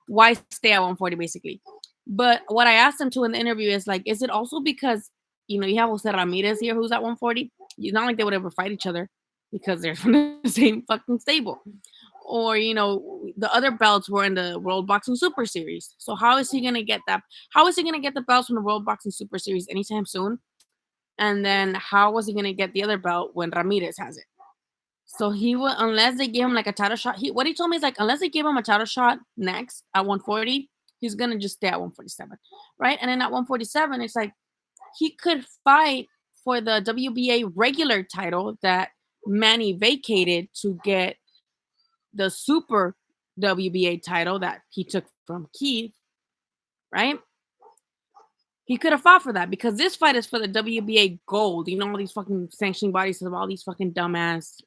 why stay at 140 basically? But what I asked him to in the interview is like, is it also because, you have Jose Ramirez here who's at 140? It's not like they would ever fight each other because they're from the same fucking stable. or the other belts were in the World Boxing Super Series. So how is he gonna get that? How is he gonna get the belts from the World Boxing Super Series anytime soon? And then how was he gonna get the other belt when Ramirez has it? So he will, unless they give him like a title shot. What he told me is like, unless they give him a title shot next at 140, he's gonna just stay at 147, right? And then at 147, it's like he could fight for the WBA regular title that Manny vacated to get the Super WBA title that he took from Keith, right? He could have fought for that because this fight is for the WBA gold. All these fucking sanctioning bodies have all these fucking dumbass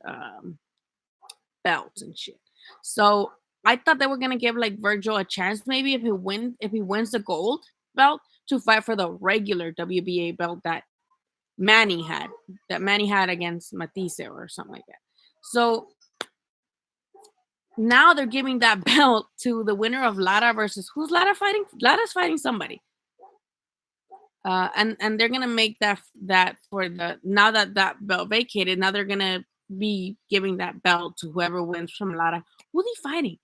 belts and shit. So I thought they were gonna give like Virgil a chance, maybe if he wins the gold belt to fight for the regular WBA belt Manny had that Manny had against Matisse or something like that. So now they're giving that belt to the winner of Lara versus who's Lara fighting? Lara's fighting somebody. And they're gonna make that for the now that belt vacated. Now they're gonna be giving that belt to whoever wins from Lara. Who's he fighting?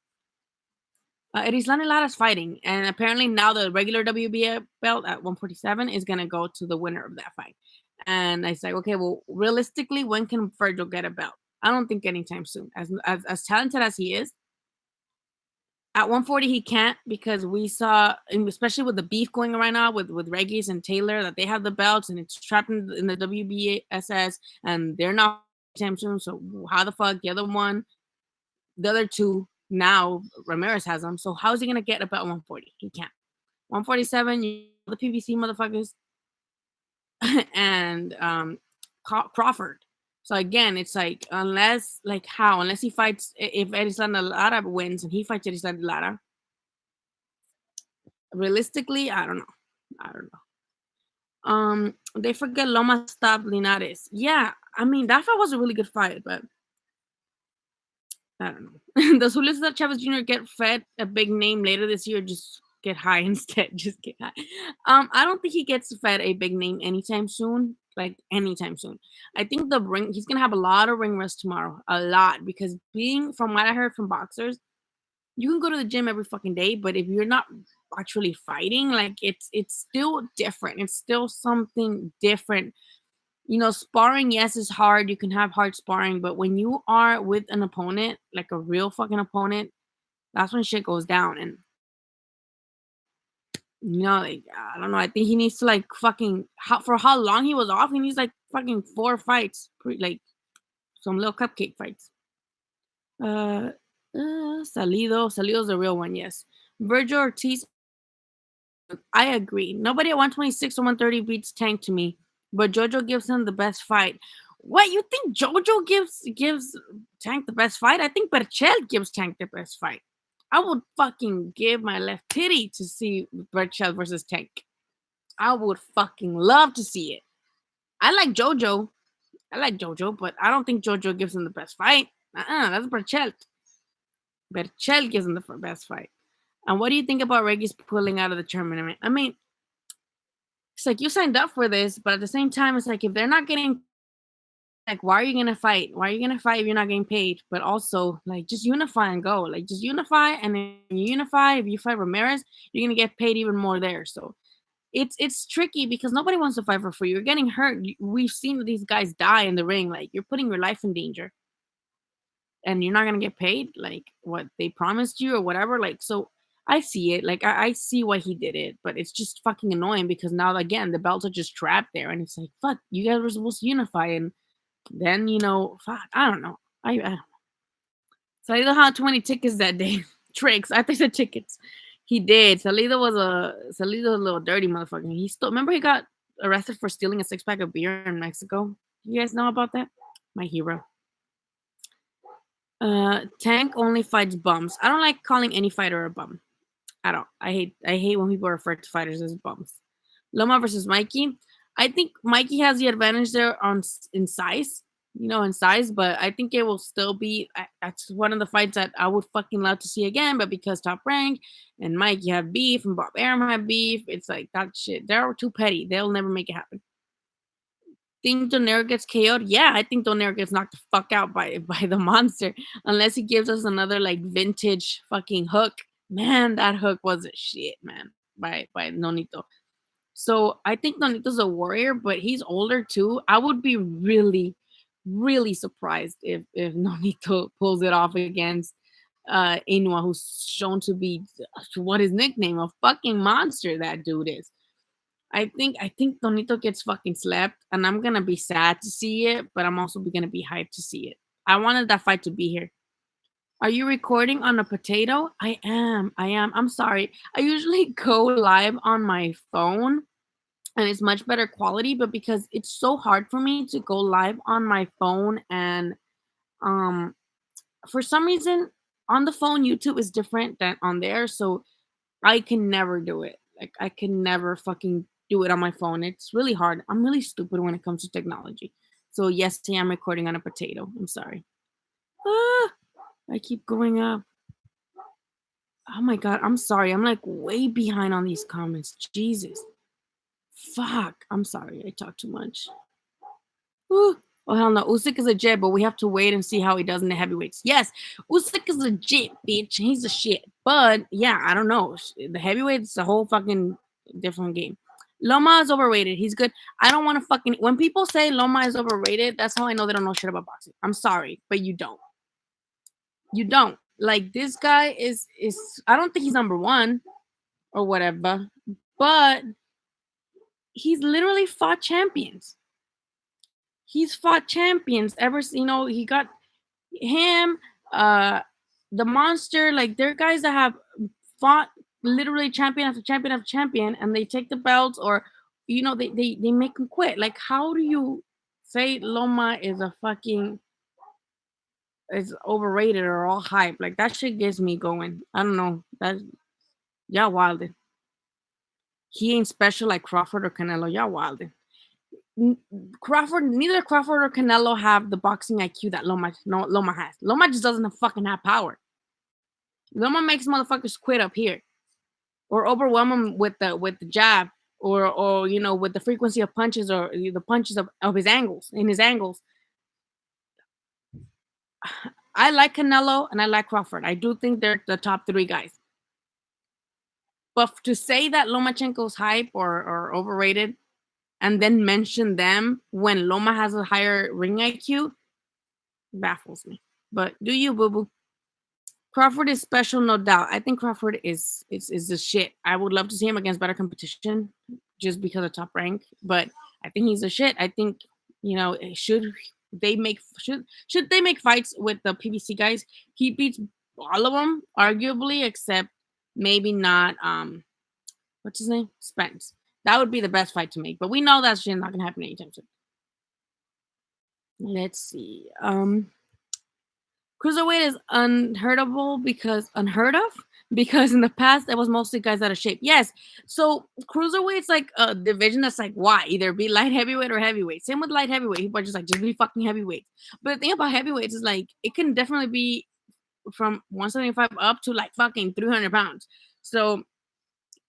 Erislani Lara's fighting, and apparently now the regular WBA belt at 147 is gonna go to the winner of that fight. And I say, okay, well, realistically, when can Virgil get a belt? I don't think anytime soon. As talented as he is, at 140 he can't because we saw, and especially with the beef going on right now with Regis and Taylor, that they have the belts and it's trapped in the WBSS, and they're not anytime soon. So how the fuck the other two now Ramirez has them. So how is he gonna get a belt 140? He can't. 147, the PBC motherfuckers, and Crawford. So again, it's like unless he fights, if Erislandy Lara wins and he fights Erislandy Lara, realistically, I don't know. They forget Loma stopped Linares. Yeah, I mean that fight was a really good fight, but I don't know. Does Julio Cesar Chavez Jr. get fed a big name later this year? Just get high instead. Just get high. I don't think he gets fed a big name anytime soon. Like anytime soon. I think he's gonna have a lot of ring rust tomorrow. A lot. Because from what I heard from boxers, you can go to the gym every fucking day, but if you're not actually fighting, like it's still different. It's still something different. Sparring, yes, is hard. You can have hard sparring, but when you are with an opponent, like a real fucking opponent, that's when shit goes down. And like I don't know. I think he needs to like fucking for how long he was off. He needs like fucking 4 fights, like some little cupcake fights. Salido's the real one. Yes, Virgil Ortiz. I agree. Nobody at 126 or 130 beats Tank to me, but Jojo gives him the best fight. What, you think Jojo gives Tank the best fight? I think Berchelt gives Tank the best fight. I would fucking give my left titty to see Berchelt versus Tank. I would fucking love to see it. I like Jojo, but I don't think Jojo gives him the best fight. That's Berchelt. Berchelt gives him the best fight. And what do you think about Regis pulling out of the tournament? I mean, it's like you signed up for this, but at the same time, it's like if they're not getting, like, why are you gonna fight? Why are you gonna fight if you're not getting paid? But also, like, just unify and go. Like, just unify, and then you unify. If you fight Ramirez, you're gonna get paid even more there. So it's tricky because nobody wants to fight for free. You're getting hurt. We've seen these guys die in the ring. Like, you're putting your life in danger, and you're not gonna get paid like what they promised you or whatever. Like, so I see it. Like, I see why he did it, but it's just fucking annoying because now again the belts are just trapped there, and it's like, fuck, you guys were supposed to unify, and then fuck, I don't know. I don't know. Salido had 20 tickets that day. Tricks. I think the tickets. He did. Salido's a little dirty motherfucker. He still remember he got arrested for stealing a 6-pack of beer in Mexico. You guys know about that? My hero. Tank only fights bums. I don't like calling any fighter a bum. I don't. I hate when people refer to fighters as bums. Loma versus Mikey. I think Mikey has the advantage there in size, but I think it will still be. That's one of the fights that I would fucking love to see again. But because Top Rank and Mikey have beef and Bob Arum have beef, it's like that shit. They're too petty. They'll never make it happen. think Donero gets KO'd? Yeah, I think Donero gets knocked the fuck out by the monster unless he gives us another like vintage fucking hook. Man, that hook was a shit, man. By Nonito. So I think Nonito's a warrior, but he's older too. I would be really, really surprised if Nonito pulls it off against Inua, who's shown to be what his nickname, a fucking monster that dude is. I think Tonito gets fucking slept, and I'm gonna be sad to see it, but I'm also gonna be hyped to see it. I wanted that fight to be here. Are you recording on a potato? I am. I am. I'm sorry. I usually go live on my phone and it's much better quality, but because it's so hard for me to go live on my phone and um for some reason on the phone YouTube is different than on there, so I can never do it. Like I can never fucking do it on my phone. It's really hard. I'm really stupid when it comes to technology. So yes, I am recording on a potato. I'm sorry. Ah, I keep going up. Oh my god, I'm sorry. I'm like way behind on these comments. Jesus. Fuck. I'm sorry. I talk too much. Whew. Oh hell no, Usyk is legit, but we have to wait and see how he does in the heavyweights. Yes, Usyk is legit, bitch. He's a shit. But yeah, I don't know. The heavyweights a whole fucking different game. Loma is overrated. He's good. I don't want to fucking when people say Loma is overrated, that's how I know they don't know shit about boxing. I'm sorry, but you don't. You don't. Like this guy is I don't think he's number one or whatever, but he's literally fought champions. He's fought champions ever, he got him, uh, the monster, like they're guys that have fought literally champion after champion after champion, and they take the belts or they make them quit. Like, how do you say Loma is a fucking is overrated or all hype? Like that shit gets me going. I don't know. That y'all wildin'. He ain't special like Crawford or Canelo. Y'all wildin'. Neither Crawford or Canelo have the boxing IQ that Loma has. Loma just doesn't fucking have power. Loma makes motherfuckers quit up here, or overwhelm them with the jab, or with the frequency of punches or the punches of his angles in his angles. I like Canelo and I like Crawford. I do think they're the top three guys. But to say that Lomachenko's hype or overrated, and then mention them when Loma has a higher ring IQ baffles me. But do you, boo boo? Crawford is special, no doubt. I think Crawford is the shit. I would love to see him against better competition, just because of top rank. But I think he's a shit. I think should they make fights with the PBC guys? He beats all of them, arguably, except maybe not what's his name? Spence. That would be the best fight to make. But we know that shit not gonna happen anytime soon. Let's see. Cruiserweight is unheard of because in the past it was mostly guys out of shape. Yes. So cruiserweight's like a division that's like why? Either be light heavyweight or heavyweight. Same with light heavyweight. People are just like just be fucking heavyweight. But the thing about heavyweights is like it can definitely be from 175 up to like fucking 300 pounds. So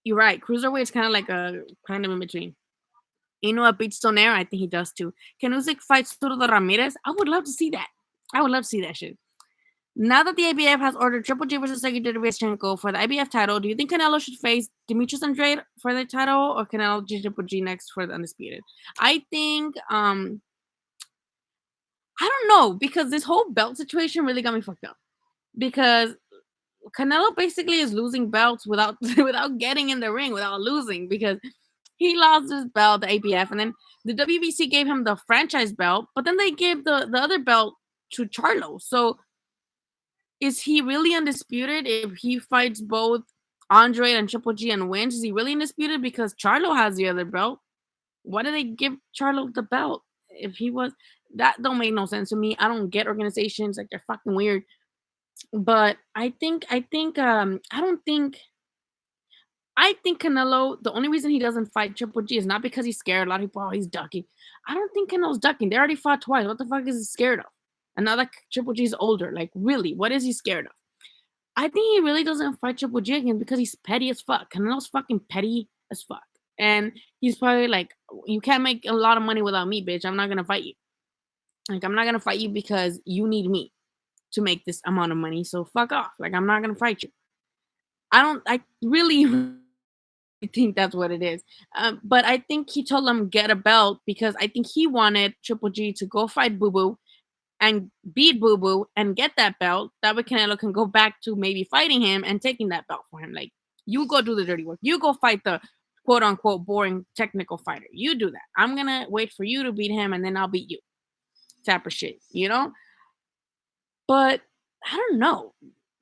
you're right. Cruiserweight's kind of like a kind of in between. Inoue beats Tonera. I think he does too. Can Usyk fight Zurdo Ramirez? I would love to see that. I would love to see that shit. Now that the IBF has ordered Triple G versus Sergey Derevyanchenko for the IBF title, do you think Canelo should face Demetrius Andrade for the title or Canelo Triple G next for the undisputed? I think I don't know, because this whole belt situation really got me fucked up. Because Canelo basically is losing belts without without getting in the ring, without losing, because he lost his belt, the ABF, and then the WBC gave him the franchise belt, but then they gave the other belt to Charlo. So is he really undisputed if he fights both Andre and Triple G and wins? Is he really undisputed because Charlo has the other belt? Why did they give Charlo the belt if he was? That don't make no sense to me. I don't get organizations, like they're fucking weird. But I think Canelo, the only reason he doesn't fight Triple G is not because he's scared. A lot of people, oh, he's ducking. I don't think Canelo's ducking. They already fought twice. What the fuck is he scared of? And now that Triple G is older, like really, what is he scared of? I think he really doesn't fight Triple G again because he's petty as fuck. Canelo's fucking petty as fuck. And he's probably like, you can't make a lot of money without me, bitch. I'm not gonna fight you. Like, I'm not gonna fight you because you need me to make this amount of money. So fuck off. Like, I'm not gonna fight you. I really think that's what it is. But I think he told him get a belt because I think he wanted Triple G to go fight Boo Boo and beat Boo Boo and get that belt. That way Canelo can go back to maybe fighting him and taking that belt for him. Like, you go do the dirty work. You go fight the quote unquote boring technical fighter. You do that. I'm gonna wait for you to beat him and then I'll beat you. Type of shit, you know? But I don't know.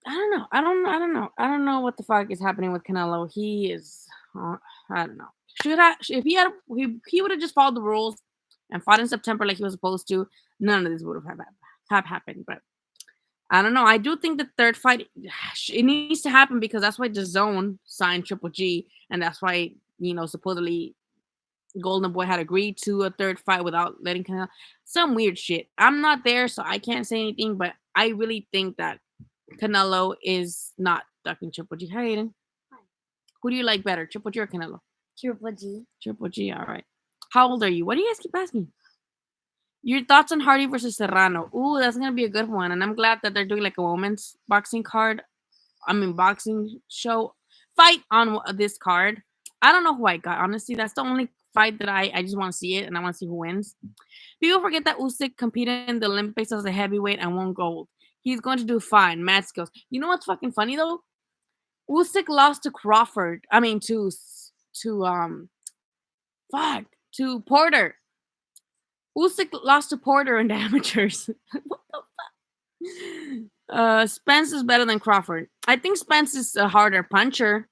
I don't know what the fuck is happening with Canelo. He is I don't know. Should I if he would have just followed the rules and fought in September like he was supposed to, none of this would have happened. But I don't know. I do think the third fight it needs to happen because that's why the zone signed Triple G, and that's why supposedly Golden Boy had agreed to a third fight without letting Canelo. Some weird shit. I'm not there, so I can't say anything. But I really think that Canelo is not ducking Triple G. Hey, Aiden. Who do you like better, Triple G or Canelo? Triple G. Triple G. All right. How old are you? What do you guys keep asking? Your thoughts on Hardy versus Serrano? Ooh, that's gonna be a good one, and I'm glad that they're doing like a women's boxing card. I mean, boxing show fight on this card. I don't know who I got. Honestly, that's the only fight that I just want to see it, and I want to see who wins. People forget that Usyk competed in the Olympics as a heavyweight and won gold. He's going to do fine. Mad skills. You know what's fucking funny though? Usyk lost to Crawford. I mean to fuck to Porter. Usyk lost to Porter in the amateurs. What the fuck? Spence is better than Crawford. I think Spence is a harder puncher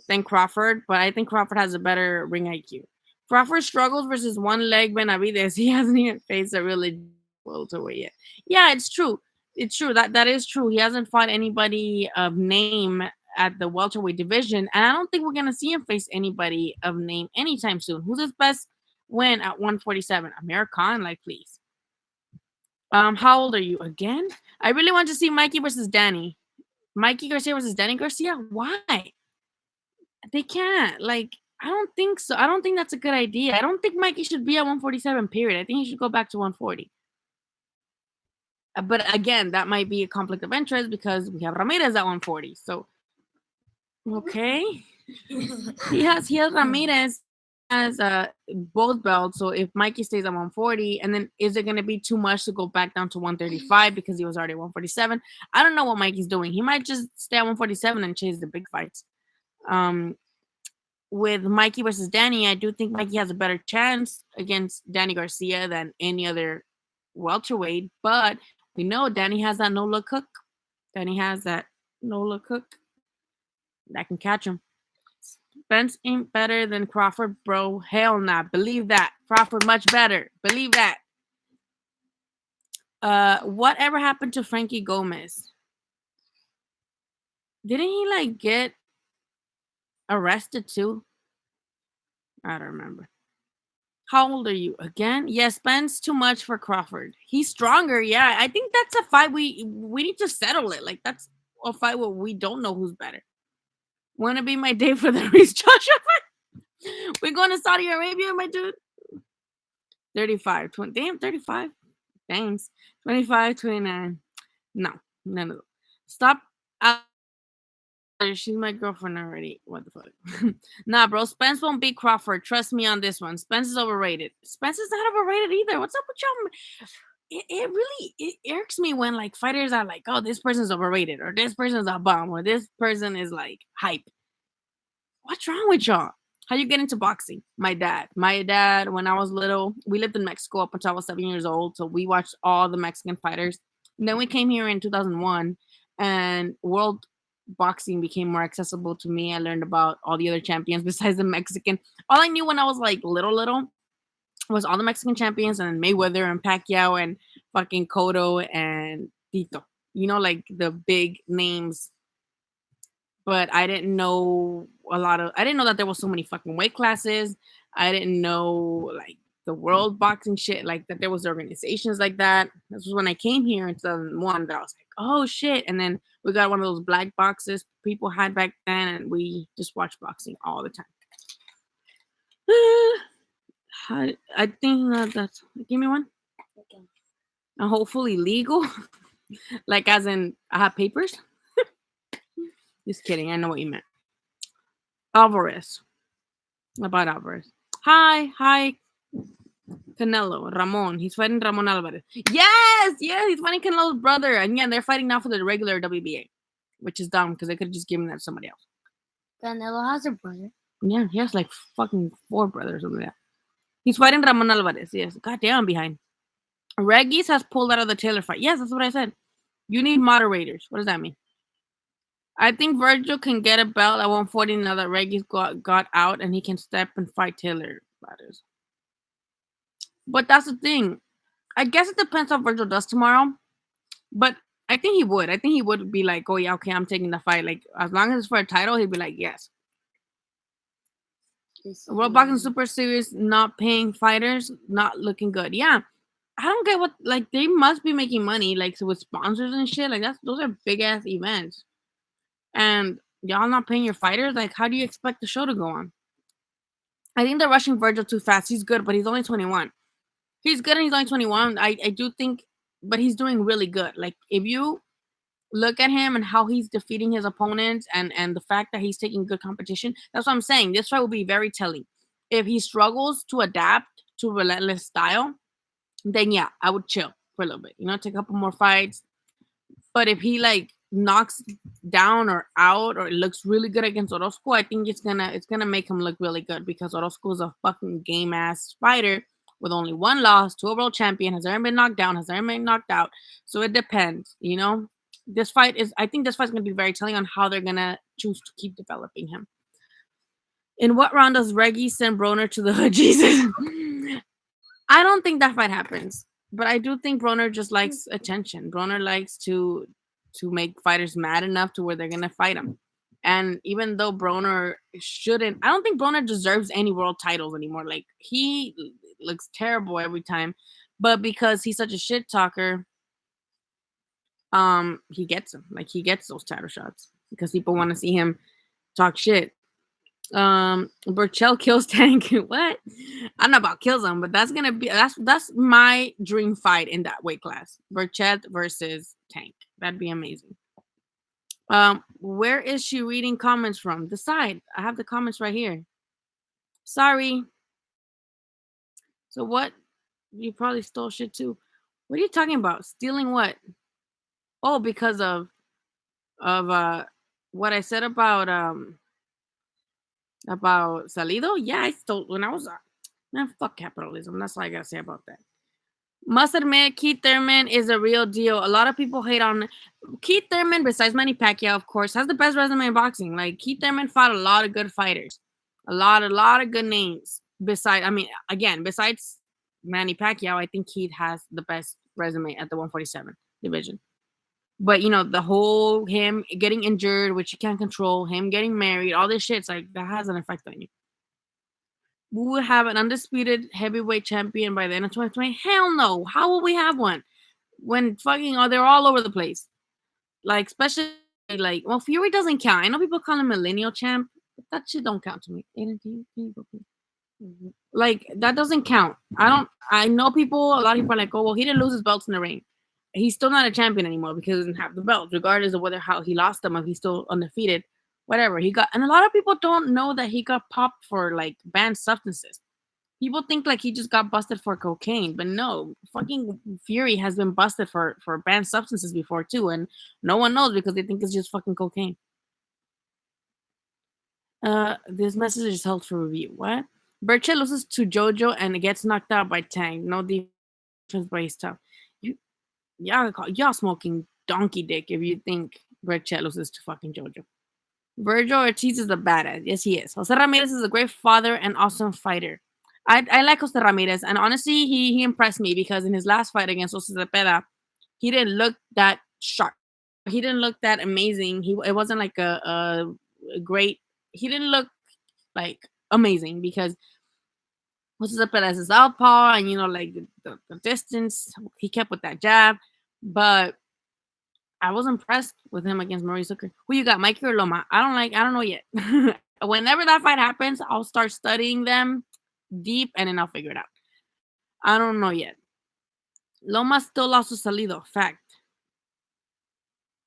than Crawford, but I think Crawford has a better ring IQ. Crawford struggles versus one leg Benavides. He hasn't even faced a really welterweight yet. Yeah, it's true. It's true. That is true. He hasn't fought anybody of name at the welterweight division, and I don't think we're gonna see him face anybody of name anytime soon. Who's his best win at 147? Amir Khan, like please. How old are you again? I really want to see Mikey versus Danny. Mikey Garcia versus Danny Garcia. Why? They can't. Like, I don't think so. I don't think that's a good idea. I don't think Mikey should be at 147, period. I think he should go back to 140. But again, that might be a conflict of interest because we have Ramirez at 140. So, okay. He has Ramirez as both belts. So if Mikey stays at 140, and then is it going to be too much to go back down to 135 because he was already 147? I don't know what Mikey's doing. He might just stay at 147 and chase the big fights. Um, with Mikey versus Danny, I do think Mikey has a better chance against Danny Garcia than any other welterweight. But we know Danny has that no look hook. Danny has that no look hook that can catch him. Spence ain't better than Crawford, bro. Hell nah. Believe that. Crawford much better. Believe that. Whatever happened to Frankie Gomez? Didn't he like get arrested too? I don't remember. How old are you again? Yeah, Spence too much for Crawford. He's stronger. Yeah, I think that's a fight we need to settle it. Like that's a fight where we don't know who's better. Wanna be my day for the Reese Joshua fight? We're going to Saudi Arabia, my dude. 35, 20. Damn, 35. Thanks. 25, 29. No, none of them. Stop. She's my girlfriend already. What the fuck? Nah, bro. Spence won't beat Crawford. Trust me on this one. Spence is overrated. Spence is not overrated either. What's up with y'all? It really irks me when like fighters are like, oh, this person's overrated, or this person's a bum, or this person is like hype. What's wrong with y'all? How you get into boxing? My dad. My dad, when I was little, we lived in Mexico up until I was 7 years old. So we watched all the Mexican fighters. And then we came here in 2001 and world boxing became more accessible to me. I learned about all the other champions besides the Mexican. All I knew when I was like little was all the Mexican champions and Mayweather and Pacquiao and fucking Cotto and Tito. You know, like the big names, but I didn't know I didn't know that there was so many fucking weight classes. I didn't know like the world boxing shit, like that there was organizations like that. This was when I came here in 2001 that I was like, oh shit. And then we got one of those black boxes people had back then and we just watched boxing all the time. I think that's. Give me one. Okay. And hopefully legal, like as in I have papers. Just kidding. I know what you meant. Alvarez. About Alvarez. Hi, Canelo, Ramon. He's fighting Ramon Alvarez. Yes, he's fighting Canelo's brother, and yeah, they're fighting now for the regular WBA, which is dumb because they could have just given that to somebody else. Canelo has a brother. Yeah, he has like fucking 4 brothers or something like that. He's fighting Ramon Alvarez. Yes, goddamn, I'm behind. Regis has pulled out of the Taylor fight. Yes, that's what I said. You need moderators. What does that mean? I think Virgil can get a belt at 140 now that Regis got out and he can step and fight Taylor. But that's the thing. I guess it depends how Virgil does tomorrow. But I think he would. I think he would be like, oh, yeah, okay, I'm taking the fight. Like, as long as it's for a title, he'd be like, yes. World Boxing Super Series not paying fighters, not looking good. Yeah. I don't get what, like, they must be making money, like, so with sponsors and shit. Like, those are big ass events. And y'all not paying your fighters? Like, how do you expect the show to go on? I think they're rushing Virgil too fast. He's good, but he's only 21. He's good and he's only 21. I do think, but he's doing really good. Like, if you look at him and how he's defeating his opponents and the fact that he's taking good competition, that's what I'm saying. This fight will be very telling. If he struggles to adapt to Relentless style, then yeah, I would chill for a little bit. Take a couple more fights. But if he like knocks down or out or looks really good against Orozco, I think it's gonna make him look really good because Orozco is a fucking game ass fighter with only one loss to a world champion, has ever been knocked down, has ever been knocked out. So it depends. I think this fight's gonna be very telling on how they're gonna choose to keep developing him. In what round does Reggie send Broner to the hood? Jesus. I don't think that fight happens. But I do think Broner just likes attention. Broner likes to make fighters mad enough to where they're gonna fight him. And even though Broner shouldn't, I don't think Broner deserves any world titles anymore. Like he looks terrible every time, but because he's such a shit talker, he gets them. Like he gets those title shots because people want to see him talk shit. Burchell kills Tank. What? I'm not about kills him, but that's my dream fight in that weight class. Burchett versus Tank. That'd be amazing. Where is she reading comments from? The side. I have the comments right here. Sorry. So what? You probably stole shit too. What are you talking about? Stealing what? Oh, because of what I said about Salido? Yeah, I stole when I was man, fuck capitalism. That's all I gotta say about that. Must admit, Keith Thurman is a real deal. A lot of people hate on Keith Thurman, besides Manny Pacquiao, of course, has the best resume in boxing. Like Keith Thurman fought a lot of good fighters, a lot of good names. Besides Manny Pacquiao, I think Keith has the best resume at the 147 division. But the whole him getting injured, which you can't control, him getting married, all this shit's like that has an effect on you. We will have an undisputed heavyweight champion by the end of 2020. Hell no. How will we have one when they're all over the place? Like, especially like, well, Fury doesn't count. I know people call him millennial champ, but that shit don't count to me. Aiden, can you go, please? Like, that doesn't count. I know a lot of people are like, oh, well, he didn't lose his belts in the ring. He's still not a champion anymore because he doesn't have the belts, regardless of how he lost them, if he's still undefeated. Whatever he got, and a lot of people don't know that he got popped for like banned substances. People think like he just got busted for cocaine, but no, fucking Fury has been busted for banned substances before too, and no one knows because they think it's just fucking cocaine. This message is held for review. What? Burchett loses to Jojo and gets knocked out by Tank. No defense, but he's tough. Y'all smoking donkey dick if you think Burchett loses to fucking Jojo. Virgil Ortiz is a badass. Yes, he is. Jose Ramirez is a great father and awesome fighter. I like Jose Ramirez, and honestly, he impressed me because in his last fight against Jose Cepeda, he didn't look that sharp. He didn't look that amazing. It wasn't like a great. He didn't look like amazing because Jose Cepeda is southpaw, and like the distance he kept with that jab, but I was impressed with him against Maurice Hooker. Who you got, Mikey or Loma? I don't know yet. Whenever that fight happens, I'll start studying them deep and then I'll figure it out. I don't know yet. Loma still lost to Salido. Fact.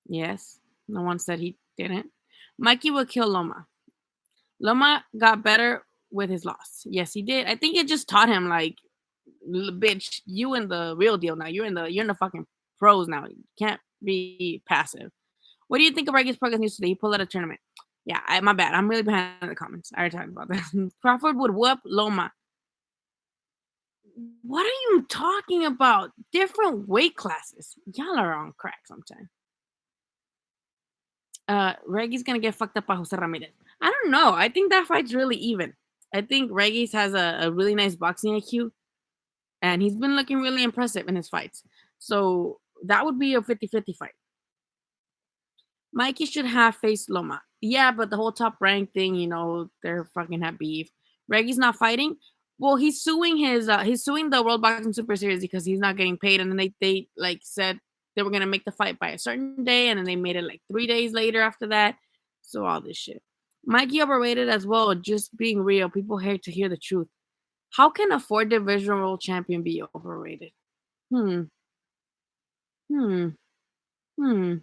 Yes. No one said he didn't. Mikey will kill Loma. Loma got better with his loss. Yes, he did. I think it just taught him like, bitch, you in the real deal now. You're in the fucking pros now. You can't be passive. What do you think of Reggie's progress news today? He pulled out a tournament. Yeah, my bad. I'm really behind in the comments. I already talked about that. Crawford would whoop Loma. What are you talking about? Different weight classes. Y'all are on crack sometime. Reggie's gonna get fucked up by Jose Ramirez. I don't know. I think that fight's really even. I think Reggie's has a really nice boxing IQ, and he's been looking really impressive in his fights. So that would be a 50-50 fight. Mikey should have faced Loma. Yeah, but the whole top rank thing, they're fucking have beef. Reggie's not fighting. Well, he's suing the World Boxing Super Series because he's not getting paid, and then they like said they were gonna make the fight by a certain day, and then they made it like 3 days later after that. So all this shit. Mikey overrated as well. Just being real, people hate to hear the truth. How can a 4 division world champion be overrated? Hmm. Hmm. Hmm.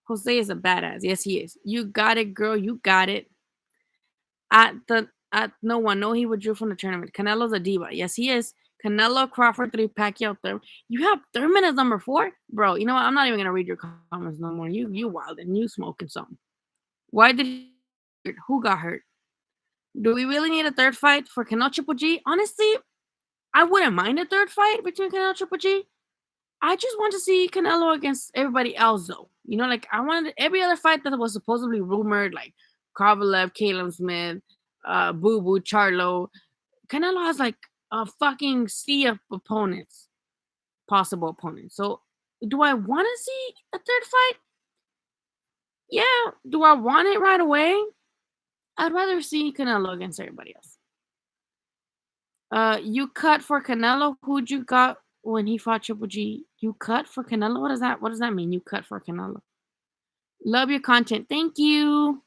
Jose is a badass. Yes, he is. You got it, girl. You got it. At no one. No, he withdrew from the tournament. Canelo's a diva. Yes, he is. Canelo, Crawford, 3, Pacquiao, Thurman. You have Thurman as number 4? Bro, you know what? I'm not even gonna read your comments no more. You wild and you smoking something. Why did he who got hurt? Do we really need a third fight for Canelo Triple G? Honestly, I wouldn't mind a third fight between Canelo Triple G. I just want to see Canelo against everybody else, though. Like I wanted every other fight that was supposedly rumored, like Kovalev, Caleb Smith, Boo Boo, Charlo. Canelo has like a fucking sea of opponents, possible opponents. So, do I want to see a third fight? Yeah. Do I want it right away? I'd rather see Canelo against everybody else. You cut for Canelo. Who'd you got when he fought Triple G? You cut for Canelo? What does that mean? You cut for Canelo. Love your content. Thank you.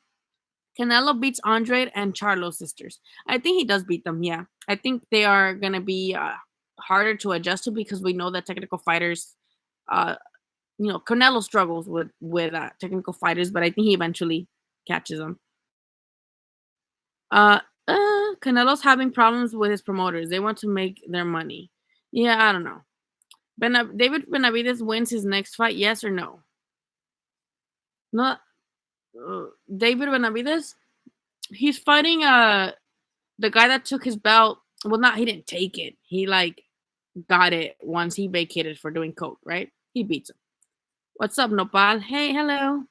Canelo beats Andre and Charlo sisters. I think he does beat them. Yeah. I think they are going to be harder to adjust to because we know that technical fighters, Canelo struggles with technical fighters, but I think he eventually catches them. Canelo's having problems with his promoters. They want to make their money. Yeah, I don't know. David Benavidez wins his next fight, yes or no? Not David Benavidez. He's fighting the guy that took his belt. Well, he didn't take it. He like got it once he vacated for doing coke, right? He beats him. What's up, Nopal? Hey, hello.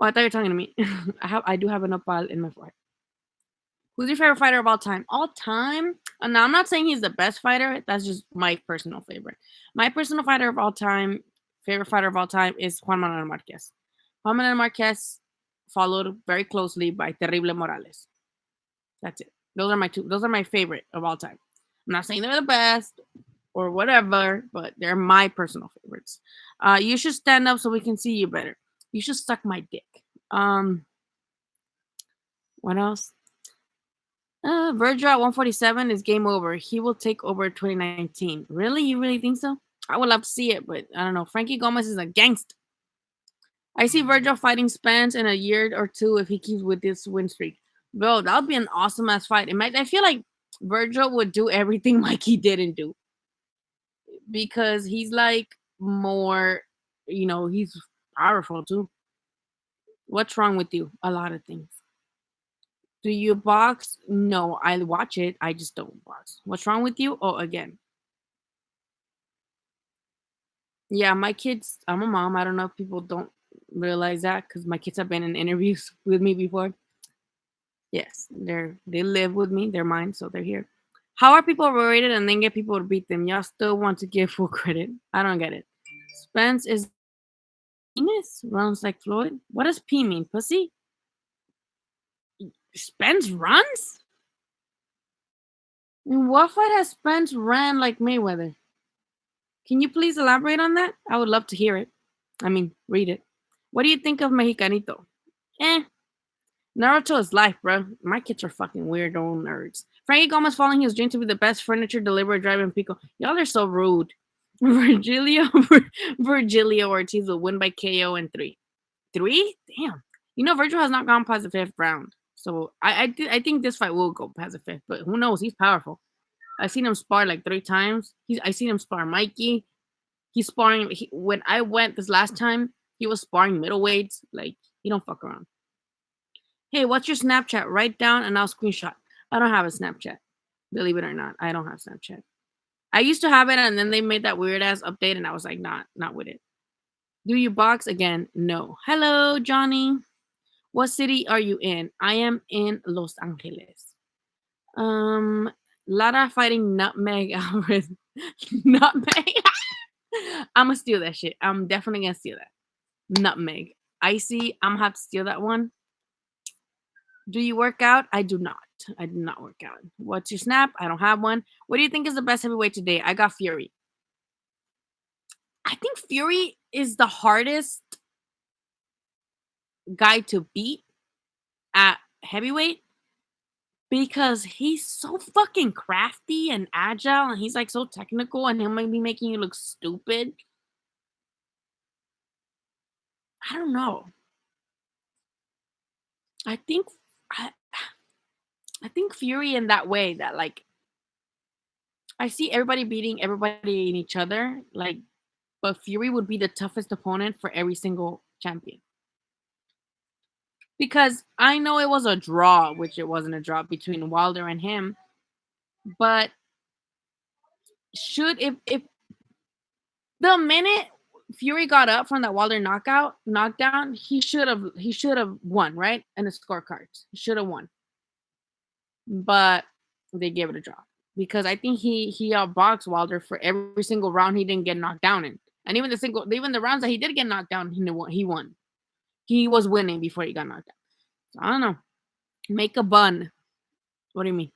Oh, I thought you were talking to me. I do have a Nopal in my forehead. Who's your favorite fighter of all time? All time? Now, I'm not saying he's the best fighter. That's just my personal favorite. My personal fighter of all time, favorite fighter of all time, is Juan Manuel Marquez. Juan Manuel Marquez, followed very closely by Terrible Morales. That's it. Those are my two. Those are my favorite of all time. I'm not saying they're the best or whatever, but they're my personal favorites. You should stand up so we can see you better. You should suck my dick. What else? Virgil at 147 is game over. He will take over 2019. Really? You really think so? I would love to see it, but I don't know. Frankie Gomez is a gangster. I see Virgil fighting Spence in a year or two if he keeps with this win streak. Bro, that would be an awesome ass fight. I feel like Virgil would do everything Mikey didn't do. Because he's like more, he's powerful too. What's wrong with you? A lot of things. Do you box? No, I watch it. I just don't box. What's wrong with you? Oh, again. Yeah, my kids, I'm a mom. I don't know if people don't realize that because my kids have been in interviews with me before. Yes, they live with me. They're mine, so they're here. How are people overrated and then get people to beat them? Y'all still want to give full credit. I don't get it. Spence is penis? Runs like Floyd? What does P mean? Pussy? Spence runs? In what fight has Spence ran like Mayweather? Can you please elaborate on that? I would love to hear it. Read it. What do you think of Mexicanito? Naruto is life, bro. My kids are fucking weirdo nerds. Frankie Gomez following his dream to be the best furniture deliverer driver in Pico. Y'all are so rude. Virgilio Virgilio Ortiz will win by KO in 3. 3? Damn. You know, Virgil has not gone past the 5th round. So I think this fight will go past the 5th, but who knows? He's powerful. I've seen him spar like 3 times. I seen him spar Mikey. He's sparring. When I went this last time, he was sparring middleweights. Like, he don't fuck around. Hey, what's your Snapchat? Write down and I'll screenshot. I don't have a Snapchat. Believe it or not, I don't have Snapchat. I used to have it, and then they made that weird ass update, and I was like, not with it. Do you box again? No. Hello, Johnny. What city are you in? I am in Los Angeles. Lara fighting Nutmeg Alvarez. Nutmeg. I'm gonna steal that shit. I'm definitely gonna steal that. Nutmeg. Icy. I'm gonna have to steal that one. Do you work out? I do not. I do not work out. What's your snap? I don't have one. What do you think is the best heavyweight today? I got Fury. I think Fury is the hardest guy to beat at heavyweight because he's so fucking crafty and agile, and he's like so technical, and he might be making you look stupid. I don't know. I think I, I think Fury in that way that like I see everybody beating everybody in each other, like, but Fury would be the toughest opponent for every single champion. Because I know it was a draw, which it wasn't a draw between Wilder and him, but if the minute Fury got up from that Wilder knockdown, he should have won, right? And the scorecards. He should have won. But they gave it a draw. Because I think he outboxed Wilder for every single round he didn't get knocked down in. And even the rounds that he did get knocked down, he won. He was winning before he got knocked out. So I don't know. Make a bun. What do you mean?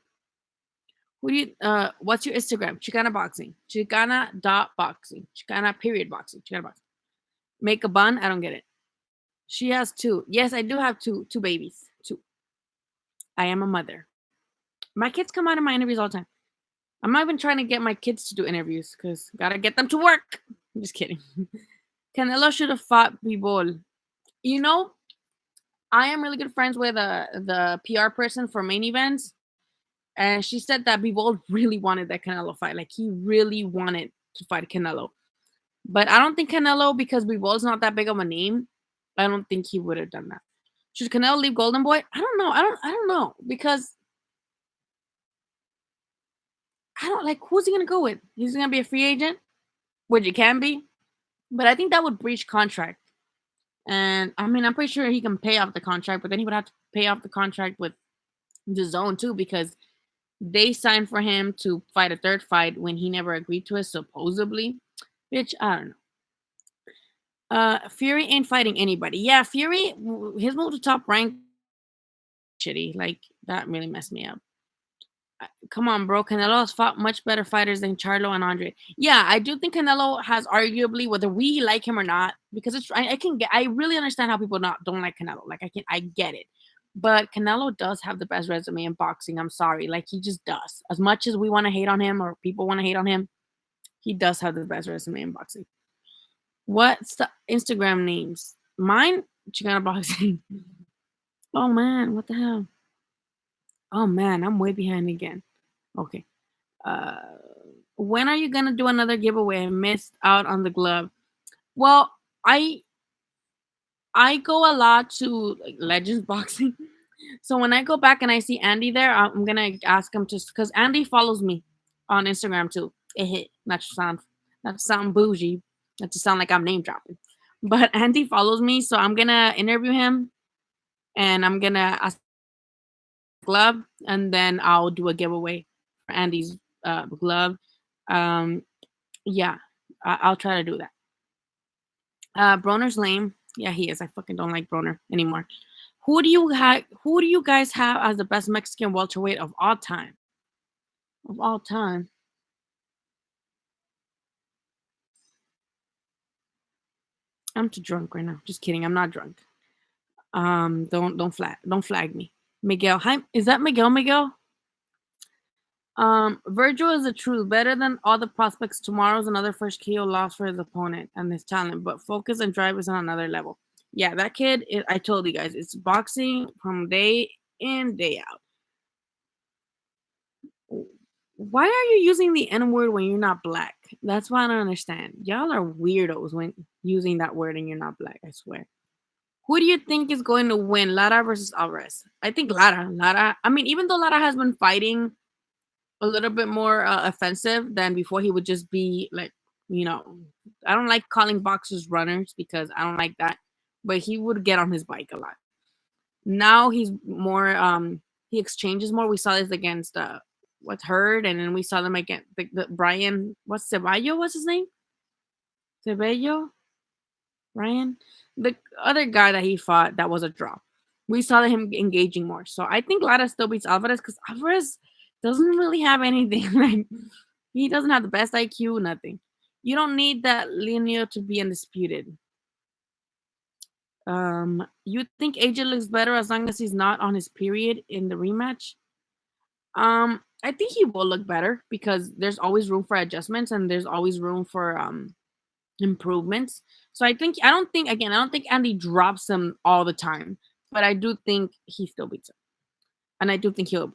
What's your Instagram? Chicana Boxing. Chicana.boxing. Chicana period boxing. Chicana boxing. Make a bun? I don't get it. She has 2. Yes, I do have 2 babies. 2. I am a mother. My kids come out of my interviews all the time. I'm not even trying to get my kids to do interviews because gotta get them to work. I'm just kidding. Canelo should have fought Bivol. You know, I am really good friends with the PR person for main events, and she said that Bivol really wanted that Canelo fight. Like, he really wanted to fight Canelo. But I don't think Canelo, because Bivol's not that big of a name, I don't think he would have done that. Should Canelo leave Golden Boy? I don't know. I don't know, because I don't like, who's he gonna go with? He's gonna be a free agent, which he can be, but I think that would breach contract. And I mean, I'm pretty sure he can pay off the contract, but then he would have to pay off the contract with the zone too, because they signed for him to fight a 3rd fight when he never agreed to it, supposedly. Which I don't know. Fury ain't fighting anybody. Yeah, Fury, his move to top rank, shitty. Like, that really messed me up. Come on, bro. Canelo has fought much better fighters than Charlo and Andre. Yeah, I do think Canelo has arguably, whether we like him or not, because it's I really understand how people don't like Canelo. Like, I get it. But Canelo does have the best resume in boxing. I'm sorry. Like, he just does. As much as we want to hate on him or people want to hate on him, he does have the best resume in boxing. What's the Instagram names? Mine? Chicana Boxing. Oh, man. What the hell? Oh, man. I'm way behind again. Okay. When are you going to do another giveaway? I missed out on the glove. Well, I go a lot to like Legends Boxing. So when I go back and I see Andy there, I'm going to ask him to, because Andy follows me on Instagram too. Not to sound bougie, not to sound like I'm name dropping. But Andy follows me, so I'm going to interview him and I'm going to ask glove, and then I'll do a giveaway for Andy's glove. Yeah, I'll try to do that. Broner's lame. Yeah, he is. I fucking don't like Broner anymore. Who do you guys have as the best Mexican welterweight of all time? Of all time. I'm too drunk right now. Just kidding. I'm not drunk. Don't flag me. Miguel. Hi, is that Miguel? Miguel? Virgil is the truth. Better than all the prospects. Tomorrow's another first KO loss for his opponent and his talent, but focus and drive is on another level. Yeah, that kid, I told you guys, it's boxing from day in, day out. Why are you using the N word when you're not black? That's why I don't understand. Y'all are weirdos when using that word and you're not black, I swear. Who do you think is going to win, Lara versus Alvarez? I think Lara. I mean, even though Lara has been fighting a little bit more offensive than before, he would just be like, you know, I don't like calling boxers runners because I don't like that, but he would get on his bike a lot. Now he's more, he exchanges more. We saw this against what's Hurd, and then we saw them again. The Brian, what's Ceballo? What's his name? Ceballo? Ryan, the other guy that he fought that was a draw. We saw him engaging more. So I think Lara still beats Alvarez because Alvarez doesn't really have anything. Like he doesn't have the best IQ, nothing. You don't need that lineal to be undisputed. You think AJ looks better as long as he's not on his period in the rematch? I think he will look better because there's always room for adjustments and there's always room for improvements. So I don't think Andy drops him all the time, but I do think he still beats him, and I do think he'll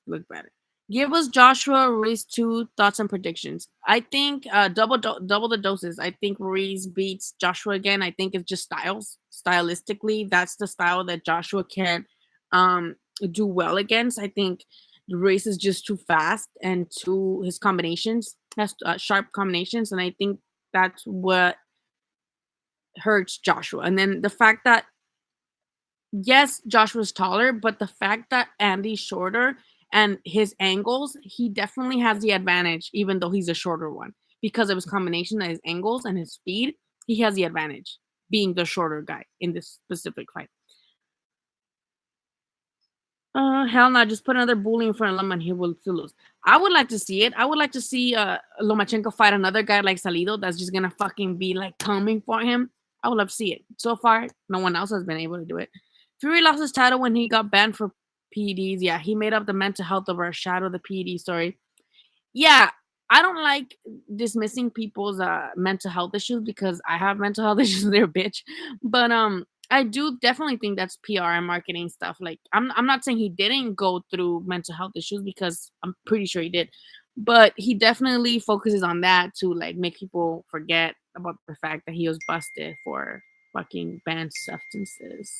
look better. Give us Joshua Ruiz two thoughts and predictions. I think double the doses. I think Ruiz beats Joshua again. I think it's just stylistically. That's the style that Joshua can do well against. I think Ruiz is just too fast and too his combinations has sharp combinations, and I think that's what hurts Joshua. And then the fact that yes, Joshua's taller, but the fact that Andy's shorter and his angles, he definitely has the advantage, even though he's a shorter one. Because of his combination of his angles and his speed, he has the advantage being the shorter guy in this specific fight. Hell no, just put another bully in front of him and he will still lose. I would like to see it. I would like to see Lomachenko fight another guy like Salido that's just gonna fucking be like coming for him. I would love to see it. So far, no one else has been able to do it. Fury lost his title when he got banned for PEDs. Yeah, he made up the mental health over a shadow of the PED story. Yeah, I don't like dismissing people's mental health issues because I have mental health issues. They're bitch, but I do definitely think that's PR and marketing stuff. Like I'm not saying he didn't go through mental health issues because I'm pretty sure he did, but he definitely focuses on that to like make people forget about the fact that he was busted for fucking banned substances.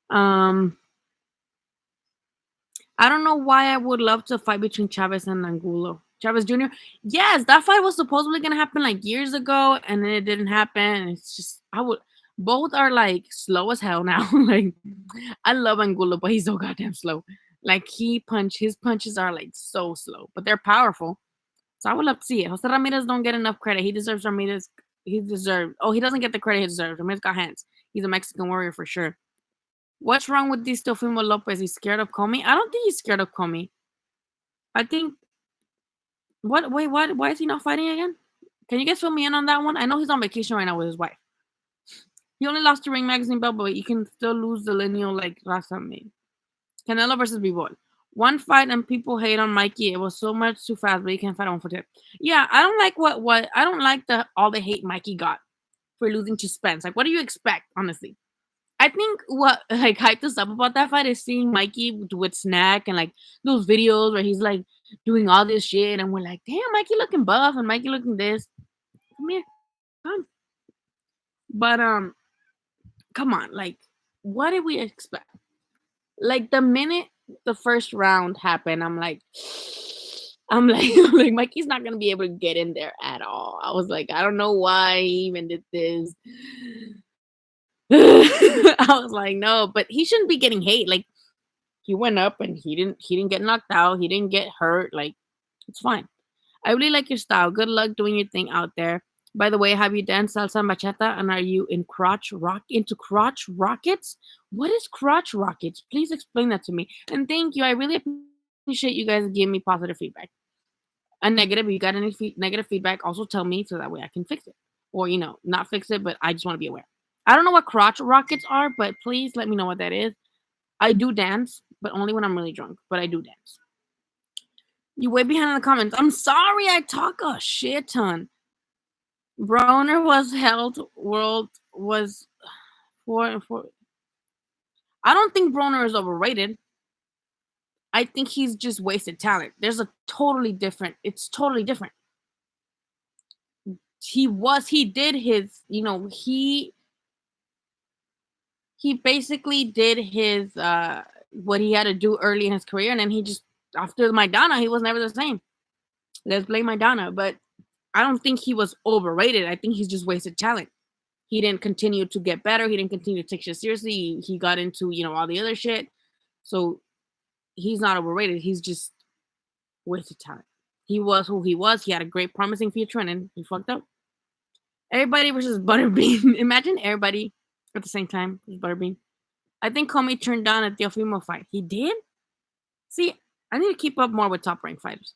Um, I don't know why I would love to fight between Chavez and Angulo. Chavez Jr. Yes, that fight was supposedly gonna happen like years ago, and then it didn't happen. It's just I would. Both are like slow as hell now. Like I love Angulo, but he's so goddamn slow. Like his punches are like so slow, but they're powerful. So I would love to see it. Jose Ramirez don't get enough credit. He deserves Ramirez. He deserves. Oh, he doesn't get the credit he deserves. Ramirez got hands. He's a Mexican warrior for sure. What's wrong with this Teofimo Lopez? He's scared of Comey? I don't think he's scared of Comey. I think what wait, what why is he not fighting again? Can you guys fill me in on that one? I know he's on vacation right now with his wife. He only lost the Ring Magazine belt, but you can still lose the lineal like last time made. Canelo versus B-Boy. One fight and people hate on Mikey. It was so much too fast, but you can fight on for 10. Yeah, I don't like what I don't like the all the hate Mikey got for losing to Spence. Like, what do you expect, honestly? I think what like hyped us up about that fight is seeing Mikey with Snack and like those videos where he's like doing all this shit, and we're like, damn, Mikey looking buff and Mikey looking this. Come here, come. But come on, like, what did we expect? Like the minute the first round happened, I'm like, like Mikey's not gonna be able to get in there at all. I was like, I don't know why he even did this. I was like, no, but he shouldn't be getting hate. Like he went up and he didn't get knocked out. He didn't get hurt. Like it's fine. I really like your style. Good luck doing your thing out there. By the way, have you danced salsa and bachata? And are you into crotch rockets? What is crotch rockets? Please explain that to me. And thank you. I really appreciate you guys giving me positive feedback. And negative, if you got any negative feedback, also tell me so that way I can fix it. Or, not fix it, but I just want to be aware. I don't know what crotch rockets are, but please let me know what that is. I do dance, but only when I'm really drunk, but I do dance. You way behind in the comments. I'm sorry I talk a shit ton. Broner was held world was for. I don't think Broner is overrated. I think he's just wasted talent. There's a totally different. It's totally different. He did his, he basically did his what he had to do early in his career, and then he just after Maidana, he was never the same. Let's blame Maidana, but I don't think he was overrated. I think he's just wasted talent. He didn't continue to get better. He didn't continue to take shit seriously. He got into, all the other shit. So he's not overrated. He's just wasted talent. He was who he was. He had a great promising future, and then he fucked up. Everybody versus Butterbean. Imagine everybody at the same time with Butterbean. I think Comey turned down a Teofimo fight. He did? See, I need to keep up more with top rank fighters.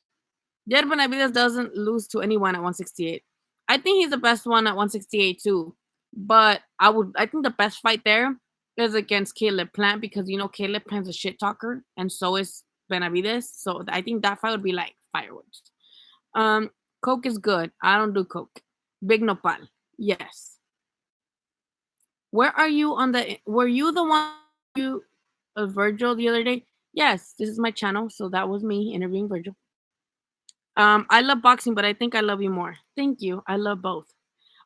Diego Benavidez doesn't lose to anyone at 168. I think he's the best one at 168 too. But I think the best fight there is against Caleb Plant because Caleb Plant's a shit talker and so is Benavidez. So I think that fight would be like fireworks. Coke is good. I don't do Coke. Big Nopal. Yes. Where are you on the? Were you the one you Virgil the other day? Yes, this is my channel, so that was me interviewing Virgil. I love boxing, but I think I love you more. Thank you. I love both.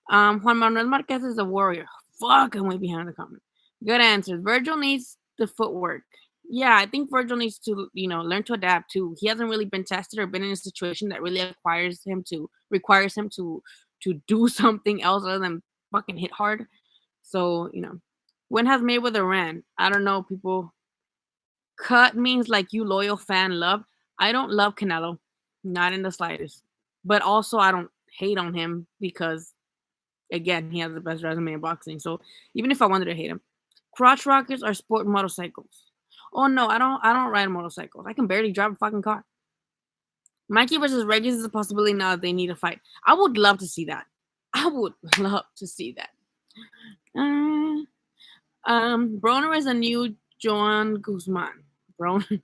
Juan Manuel Marquez is a warrior. Fuck, I'm way behind the comment. Good answers. Virgil needs the footwork. Yeah, I think Virgil needs to, learn to adapt too. He hasn't really been tested or been in a situation that really requires him to do something else other than fucking hit hard. So, when has Mayweather ran? I don't know, people. Cut means like you loyal fan love. I don't love Canelo, not in the slightest. But also I don't hate on him because again, he has the best resume in boxing. So even if I wanted to hate him, crotch rockets are sport motorcycles. Oh no, I don't ride motorcycles. I can barely drive a fucking car. Mikey versus Regis is a possibility now that they need a fight. I would love to see that. I would love to see that. Broner is a new Joan Guzman. Broner.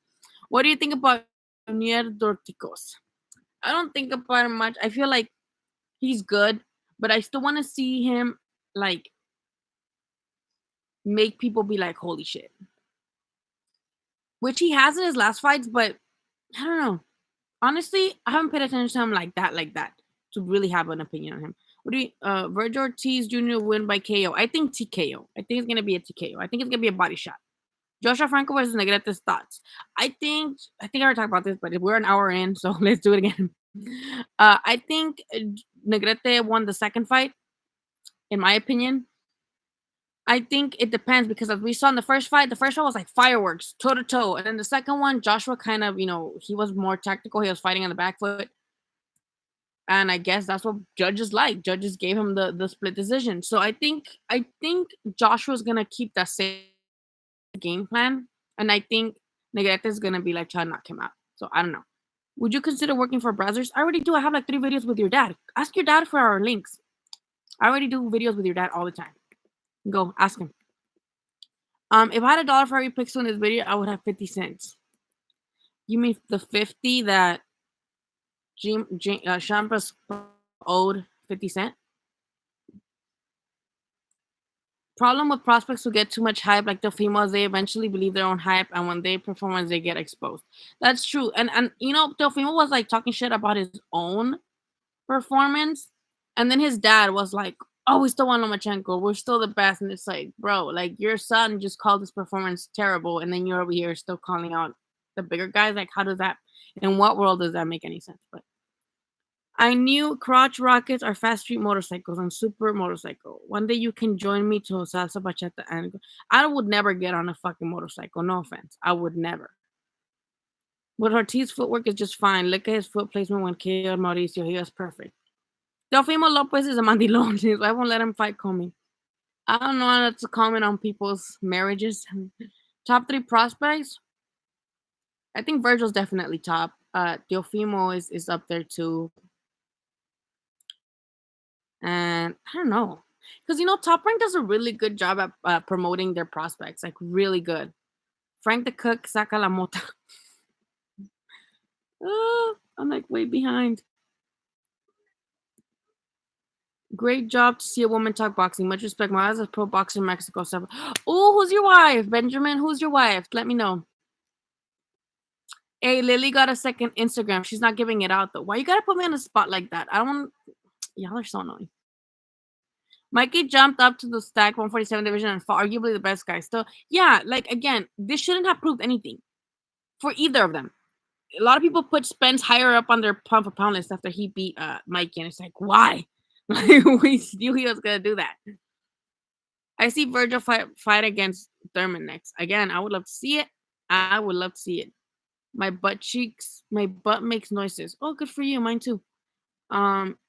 What do you think about Junior Dorticos? I don't think about him much. I feel like he's good, but I still want to see him like make people be like, holy shit. Which he has in his last fights, but I don't know. Honestly, I haven't paid attention to him like that, to really have an opinion on him. What do you Virgil Ortiz Jr. win by KO? I think TKO. I think it's gonna be a TKO. I think it's gonna be a body shot. Joshua Franco versus Negrete's thoughts. I think I already talked about this, but we're an hour in, so let's do it again. I think Negrete won the second fight, in my opinion. I think it depends because as we saw in the first fight was like fireworks, toe to toe. And then the second one, Joshua kind of, he was more tactical. He was fighting on the back foot. And I guess that's what judges like. Judges gave him the split decision. So I think Joshua's gonna keep that same game plan. And I think Negrete is gonna be like trying to knock him out. So I don't know. Would you consider working for Brazzers? I already do. I have like 3 videos with your dad. Ask your dad for our links. I already do videos with your dad all the time. Go ask him. If I had $1 for every pixel in this video, I would have 50 cents. You mean the 50 that Champas owed 50 cents? Problem with prospects who get too much hype, like the females, they eventually believe their own hype, and when they perform, they get exposed. That's true. And Teofimo was like talking shit about his own performance, and then his dad was like, "Oh, we still want Lomachenko. We're still the best." And it's like, bro, like your son just called this performance terrible, and then you're over here still calling out the bigger guys. Like, how does that? In what world does that make any sense? But I knew crotch rockets are fast street motorcycles on super motorcycle. One day you can join me to salsa bachata and I would never get on a fucking motorcycle. No offense. I would never. But Ortiz's footwork is just fine. Look at his foot placement when KO'd Mauricio. He was perfect. Teofimo Lopez is a mandilon. So I won't let him fight Comey. I don't know how to comment on people's marriages. Top 3 prospects. I think Virgil's definitely top. Teofimo is up there too. And I don't know. Because, Top Rank does a really good job at promoting their prospects. Like, really good. Frank the Cook, saca la mota. I'm like way behind. Great job to see a woman talk boxing. Much respect. My husband's pro boxer in Mexico. So, oh, who's your wife, Benjamin? Who's your wife? Let me know. Hey, Lily got a second Instagram. She's not giving it out though. Why you gotta put me on the spot like that? I don't want. Y'all are so annoying. Mikey jumped up to the stack 147 division and fought arguably the best guy. Still, yeah. Like again, this shouldn't have proved anything for either of them. A lot of people put Spence higher up on their pound for pound list after he beat Mikey, and it's like, why? Like we knew he was gonna do that. I see Virgil fight against Thurman next. Again, I would love to see it. I would love to see it. My butt makes noises. Oh, good for you. Mine too.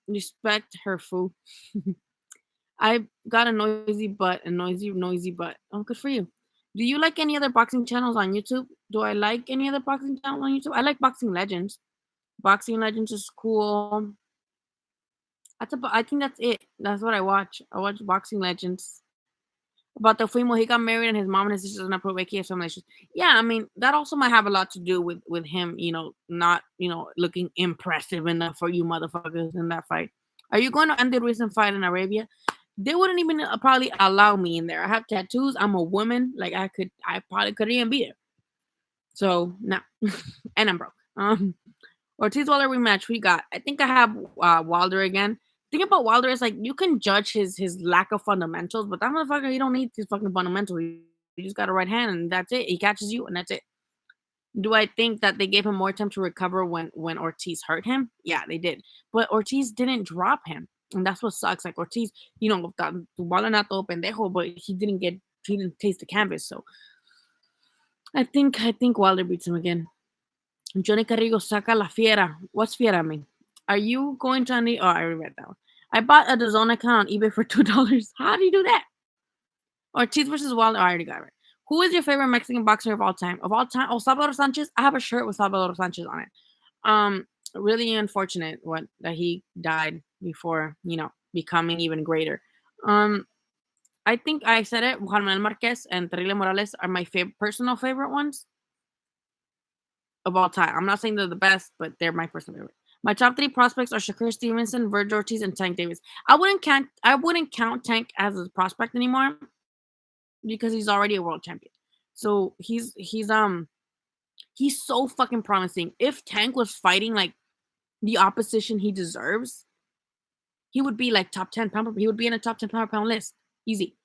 Respect her fool. I got a noisy butt. Oh, good for you. Do you like any other boxing channels on YouTube? Do I like any other boxing channels on YouTube? I like Boxing Legends. Boxing Legends is cool. I think that's it. That's what I watch. I watch Boxing Legends. About the Fuimo, he got married and his mom and his sister doesn't approve Becky have some issues. Yeah, I mean that also might have a lot to do with him, not looking impressive enough for you motherfuckers in that fight. Are you going to end the recent fight in Arabia? They wouldn't even probably allow me in there. I have tattoos. I'm a woman. Like I probably couldn't even be there. So no, and I'm broke. Ortiz Wilder rematch. We got. I think I have Wilder again. Thing about Wilder is like you can judge his lack of fundamentals, but that motherfucker he don't need his fucking fundamentals. He just got a right hand and that's it. He catches you and that's it. Do I think that they gave him more time to recover when Ortiz hurt him? Yeah, they did. But Ortiz didn't drop him. And that's what sucks. Like Ortiz, Wilder not todo pendejo, but he didn't taste the canvas. So I think Wilder beats him again. Johnny Carrillo saca la fiera. What's fiera mean? Are you going to any? Oh, I already read that one. I bought a DAZN account on eBay for $2. How do you do that? Ortiz versus Wilder. Oh, I already got it. Who is your favorite Mexican boxer of all time? Of all time? Oh, Salvador Sanchez. I have a shirt with Salvador Sanchez on it. Really unfortunate that he died before becoming even greater. I think I said it. Juan Manuel Marquez and Terrible Morales are my personal favorite ones of all time. I'm not saying they're the best, but they're my personal favorite. My top 3 prospects are Shakur Stevenson, Virgil Ortiz, and Tank Davis. I wouldn't count Tank as a prospect anymore because he's already a world champion. So he's so fucking promising. If Tank was fighting like the opposition he deserves, he would be like top 10 pound. He would be in a top 10 pound list. Easy.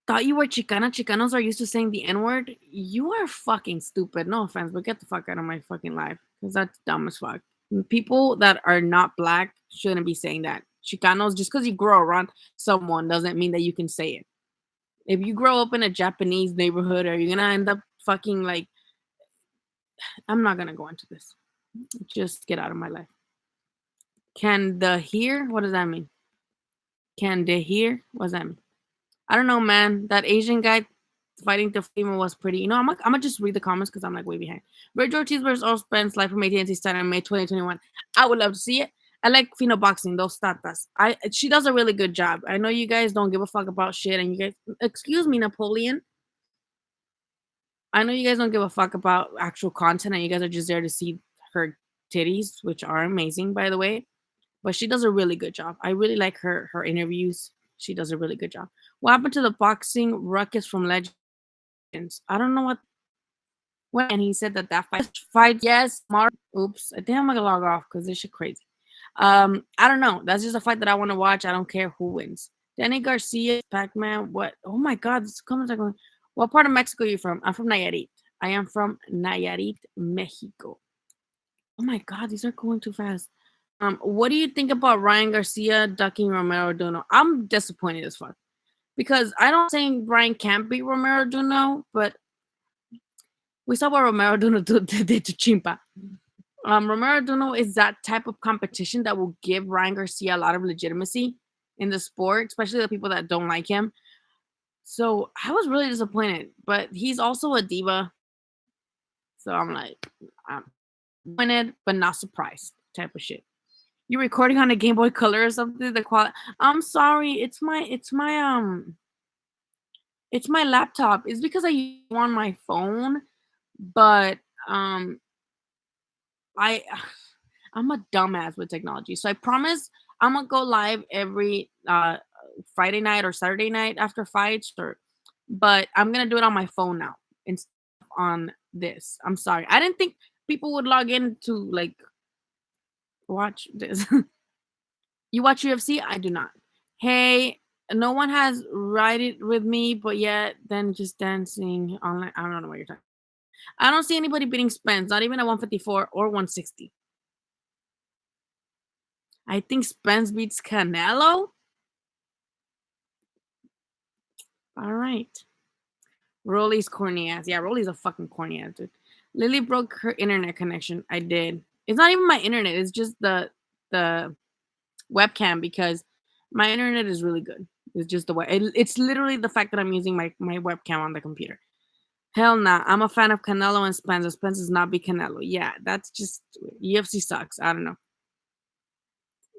Thought you were Chicana. Chicanos are used to saying the N-word. You are fucking stupid. No offense, but get the fuck out of my fucking life. Because that's dumb as fuck. People that are not black shouldn't be saying that. Chicanos, just because you grow around someone doesn't mean that you can say it. If you grow up in a Japanese neighborhood, are you going to end up fucking like... I'm not going to go into this. Just get out of my life. Can the hear? What does that mean? Can they hear? What does that mean? I don't know, man. That Asian guy fighting the female was pretty. I'm gonna just read the comments because I'm like way behind. Virgil Ortiz versus Earl Spence live from AT&T starting in May 2021. I would love to see it. I like Fino boxing, those tatas. She does a really good job. I know you guys don't give a fuck about shit, and you guys, excuse me, Napoleon. I know you guys don't give a fuck about actual content, and you guys are just there to see her titties, which are amazing, by the way. But she does a really good job. I really like her interviews. She does a really good job. What happened to the boxing ruckus from Legends? I don't know what. And he said that fight. Yes, Mark. Oops. I think I'm gonna log off because this shit crazy. I don't know. That's just a fight that I want to watch. I don't care who wins. Danny Garcia, Pac-Man. What? Oh my God! This comments are going. What part of Mexico are you from? I'm from Nayarit. I am from Nayarit, Mexico. Oh my God! These are going too fast. What do you think about Ryan Garcia ducking Romero Duno? I'm disappointed as fuck. Because I don't think Ryan can't beat Romero Duno, but we saw what Romero Duno did to Chimpa. Romero Duno is that type of competition that will give Ryan Garcia a lot of legitimacy in the sport, especially the people that don't like him. So I was really disappointed, but he's also a diva. So I'm like, I'm disappointed, but not surprised type of shit. You're recording on a Game Boy Color or something? The quality. I'm sorry. It's my laptop. It's because I use on my phone, But I I'm a dumbass with technology. So I promise I'm gonna go live every Friday night or Saturday night after fights or but I'm gonna do it on my phone now instead of on this. I'm sorry. I didn't think people would log in to like watch this. You watch UFC? I do not. Hey, no one has ride it with me, but yet then just dancing online. I don't know what you're talking. I don't see anybody beating Spence, not even at 154 or 160. I think Spence beats Canelo. All right. Rolly's corny ass. Yeah, Rolly's a fucking corny ass, dude. Lily broke her internet connection. I did. It's not even my internet. It's just the webcam because my internet is really good. It's just the way. It's literally the fact that I'm using my webcam on the computer. Hell nah. I'm a fan of Canelo and Spence. Spence does not be Canelo. Yeah, that's just UFC sucks. I don't know.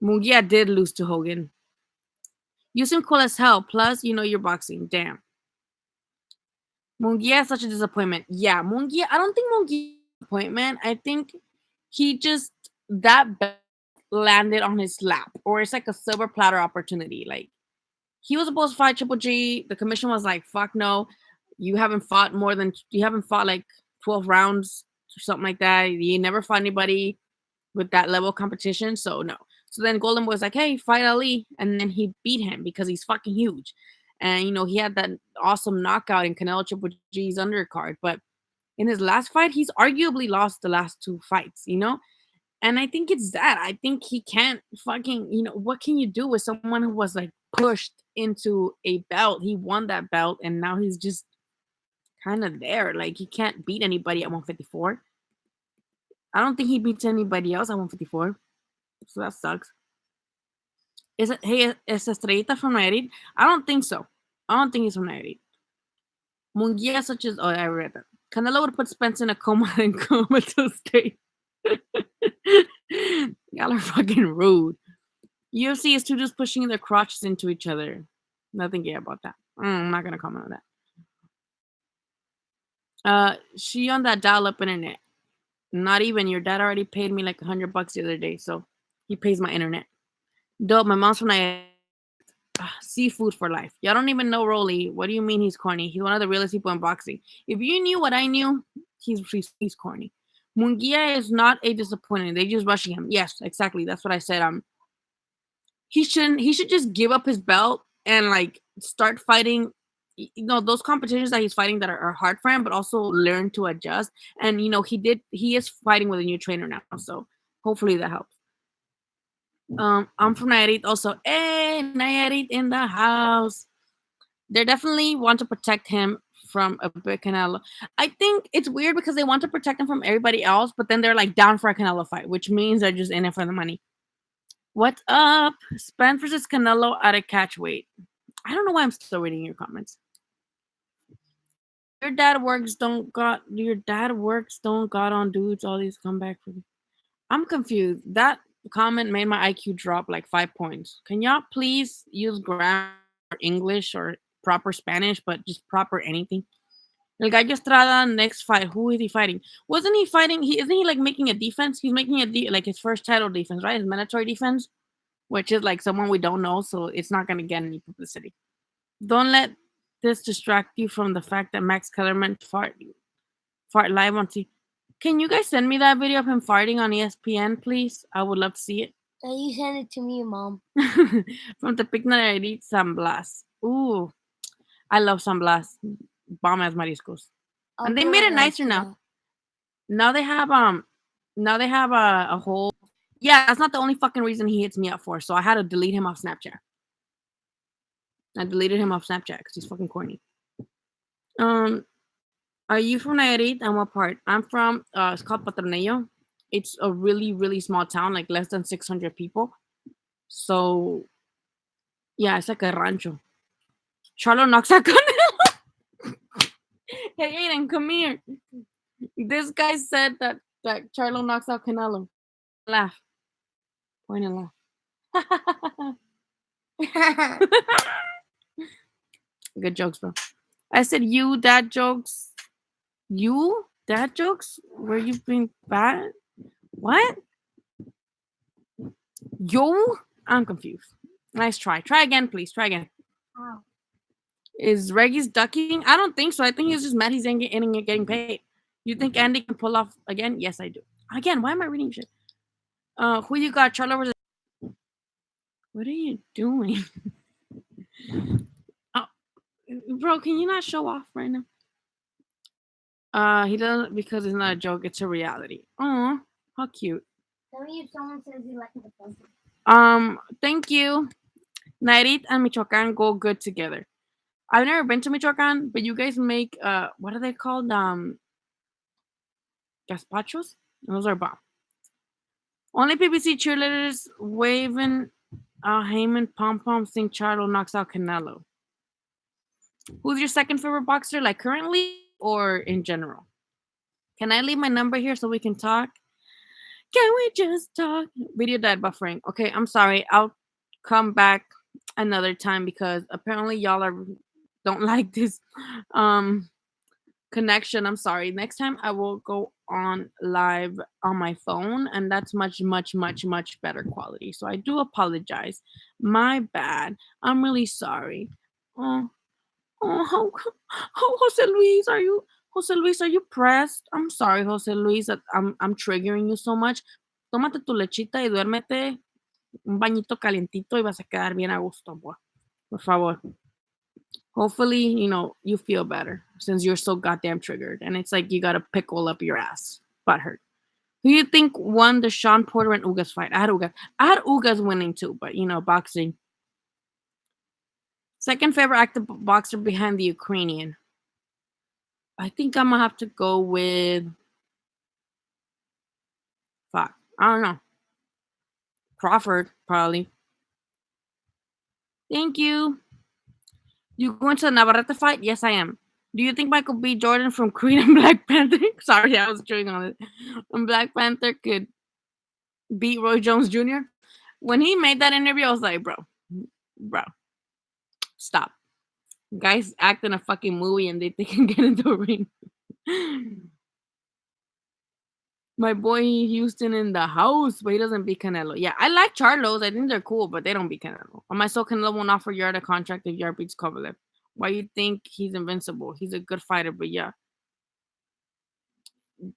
Mungia did lose to Hogan. You seem cool as hell. Plus, you know you're boxing. Damn. Mungia is such a disappointment. Yeah, Mungia. I don't think Mungia is a disappointment. I think he just that belt landed on his lap, or it's like a silver platter opportunity. Like he was supposed to fight Triple G. The commission was like, "Fuck no, you haven't fought like 12 rounds or something like that. You never fought anybody with that level of competition, so no." So then Golden was like, "Hey, fight Ali," and then he beat him because he's fucking huge, and he had that awesome knockout in Canelo Triple G's undercard. But in his last fight, he's arguably lost the last two fights. And I think it's that. I think he can't fucking, what can you do with someone who was like pushed into a belt? He won that belt and now he's just kind of there. Like he can't beat anybody at 154. I don't think he beats anybody else at 154. So that sucks. Is Estrellita from Nayarit? I don't think so. I don't think he's from Nayarit. Munguia such as I read that. Canelo would put Spence in a coma and comatose state. Y'all are fucking rude. UFC is two just pushing their crotches into each other. Nothing gay about that. I'm not gonna comment on that. She on that dial-up internet. Not even. Your dad already paid me like $100 the other day, so he pays my internet. Dope. My mom's from Nigeria. Seafood for life. Y'all don't even know Rolly. What do you mean he's corny? He's one of the realest people in boxing. If you knew what I knew, he's corny. Munguia is not a disappointment. They just rushing him. Yes, exactly. That's what I said. He should just give up his belt and like start fighting those competitions that he's fighting that are hard for him, but also learn to adjust. And he is fighting with a new trainer now, so hopefully that helps. I'm from Nayarit also. Hey, Nayarit in the house. They definitely want to protect him from a big Canelo. I think it's weird because they want to protect him from everybody else, but then they're like down for a Canelo fight, which means they're just in it for the money. What's up? Spence versus Canelo at a catch weight. I don't know why I'm still reading your comments. Your dad works don't got on dudes all these comeback for me. I'm confused. That comment made my IQ drop like 5 points. Can y'all please use grammar or English or proper Spanish, but just proper anything? El Gallo Estrada next fight. Who is he fighting? Wasn't he fighting? Isn't he like making a defense? He's making like his first title defense, right? His mandatory defense, which is like someone we don't know, so it's not gonna get any publicity. Don't let this distract you from the fact that Max Kellerman fart live on TV. Can you guys send me that video of him farting on ESPN, please? I would love to see it. You send it to me, Mom. From the Tepic Nayarit, San Blas. Ooh, I love San Blas. Bomb as mariscos. And they made it nicer now. Now they have a whole. Yeah, that's not the only fucking reason he hits me up for. So I had to delete him off Snapchat. I deleted him off Snapchat because he's fucking corny. Are you from Nayarit? And what part? I'm from it's called Patronello. It's a really, really small town, like less than 600 people. So yeah, it's like a rancho. Charlo knocks out Canelo. Hey Aiden, come here. This guy said that Charlo knocks out Canelo. Laugh. Point and laugh. Good jokes, bro. I said you dad jokes. You dad jokes where you've been bad? What? Yo? I'm confused. Nice try. Try again, please. Try again. How? Is Reggie's ducking? I don't think so. I think he's just mad he's getting paid. You think Andy can pull off again? Yes, I do. Again, why am I reading shit? Who you got? Charlo versus. What are you doing? Oh, bro, can you not show off right now? He doesn't because it's not a joke. It's a reality. Oh, how cute. Tell me if someone says you like the puzzle. Thank you. Nayarit and Michoacan go good together. I've never been to Michoacan, but you guys make what are they called? Gazpachos? Those are bomb. Only PPC cheerleaders waving Heyman pom pom sing Charlo knocks out Canelo. Who's your second favorite boxer, like currently or in general? Can I leave my number here so we can talk? Can we just talk? Video died buffering. Okay, I'm sorry. I'll come back another time because apparently y'all don't like this connection. I'm sorry. Next time I will go on live on my phone, and that's much, much, much, much better quality. So I do apologize. My bad. I'm really sorry. Oh, Jose Luis, Jose Luis, are you pressed? I'm sorry, Jose Luis, that I'm triggering you so much. Tómate tu lechita y duérmete un bañito calientito y vas a quedar bien a gusto, boy. Por favor. Hopefully, you feel better since you're so goddamn triggered. And it's like you got to pickle up your ass. Butt hurt. Who do you think won the Sean Porter and Ugas fight? I had Ugas winning too, but boxing. Second favorite active boxer behind the Ukrainian. I think I'm gonna have to go with. Fuck. I don't know. Crawford, probably. Thank you. You going to the Navarrete fight? Yes, I am. Do you think Michael B. Jordan from Creed and Black Panther? Sorry, I was chewing on it. And Black Panther could beat Roy Jones Jr. When he made that interview, I was like, bro, stop. Guys act in a fucking movie and they can get into a ring. My boy Houston in the house, but he doesn't beat Canelo. Yeah, I like Charlos. I think they're cool, but they don't beat Canelo. On my soul, Canelo won't offer Yard a contract if Yard beats Kovalev. Why you think he's invincible? He's a good fighter, but yeah.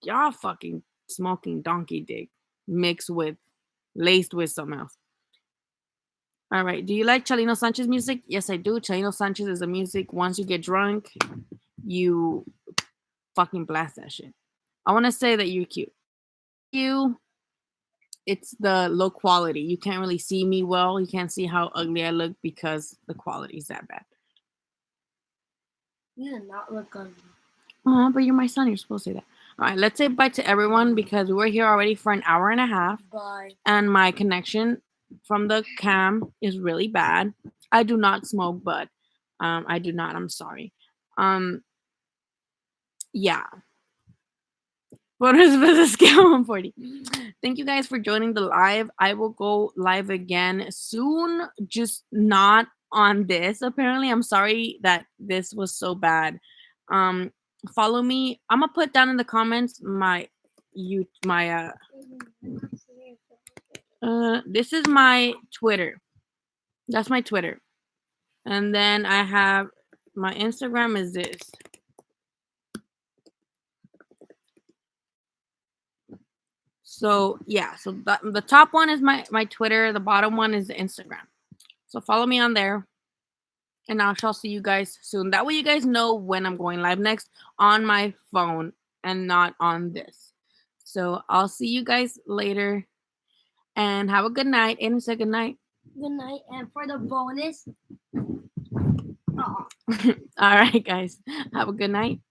Y'all fucking smoking donkey dick laced with something else. All right. Do you like Chalino Sanchez music? Yes, I do. Chalino Sanchez is the music. Once you get drunk, you fucking blast that shit. I want to say that you're cute. It's the low quality. You can't really see me well. You can't see how ugly I look because the quality is that bad. You do not look ugly. Oh, but you're my son. You're supposed to say that. All right, let's say bye to everyone because we're here already for an hour and a half. Bye. And my connection from the cam is really bad. I do not smoke, but I do not. I'm sorry. Yeah. What is the scale 140? Thank you guys for joining the live. I will go live again soon, just not on this. Apparently, I'm sorry that this was so bad. Follow me. I'm gonna put down in the comments this is my Twitter. That's my Twitter. And then I have my Instagram is this. So yeah, so the top one is my Twitter, the bottom one is the Instagram. So follow me on there, and I shall see you guys soon. That way you guys know when I'm going live next on my phone and not on this. So I'll see you guys later, and have a good night. And say good night. Good night, and for the bonus. All right, guys, have a good night.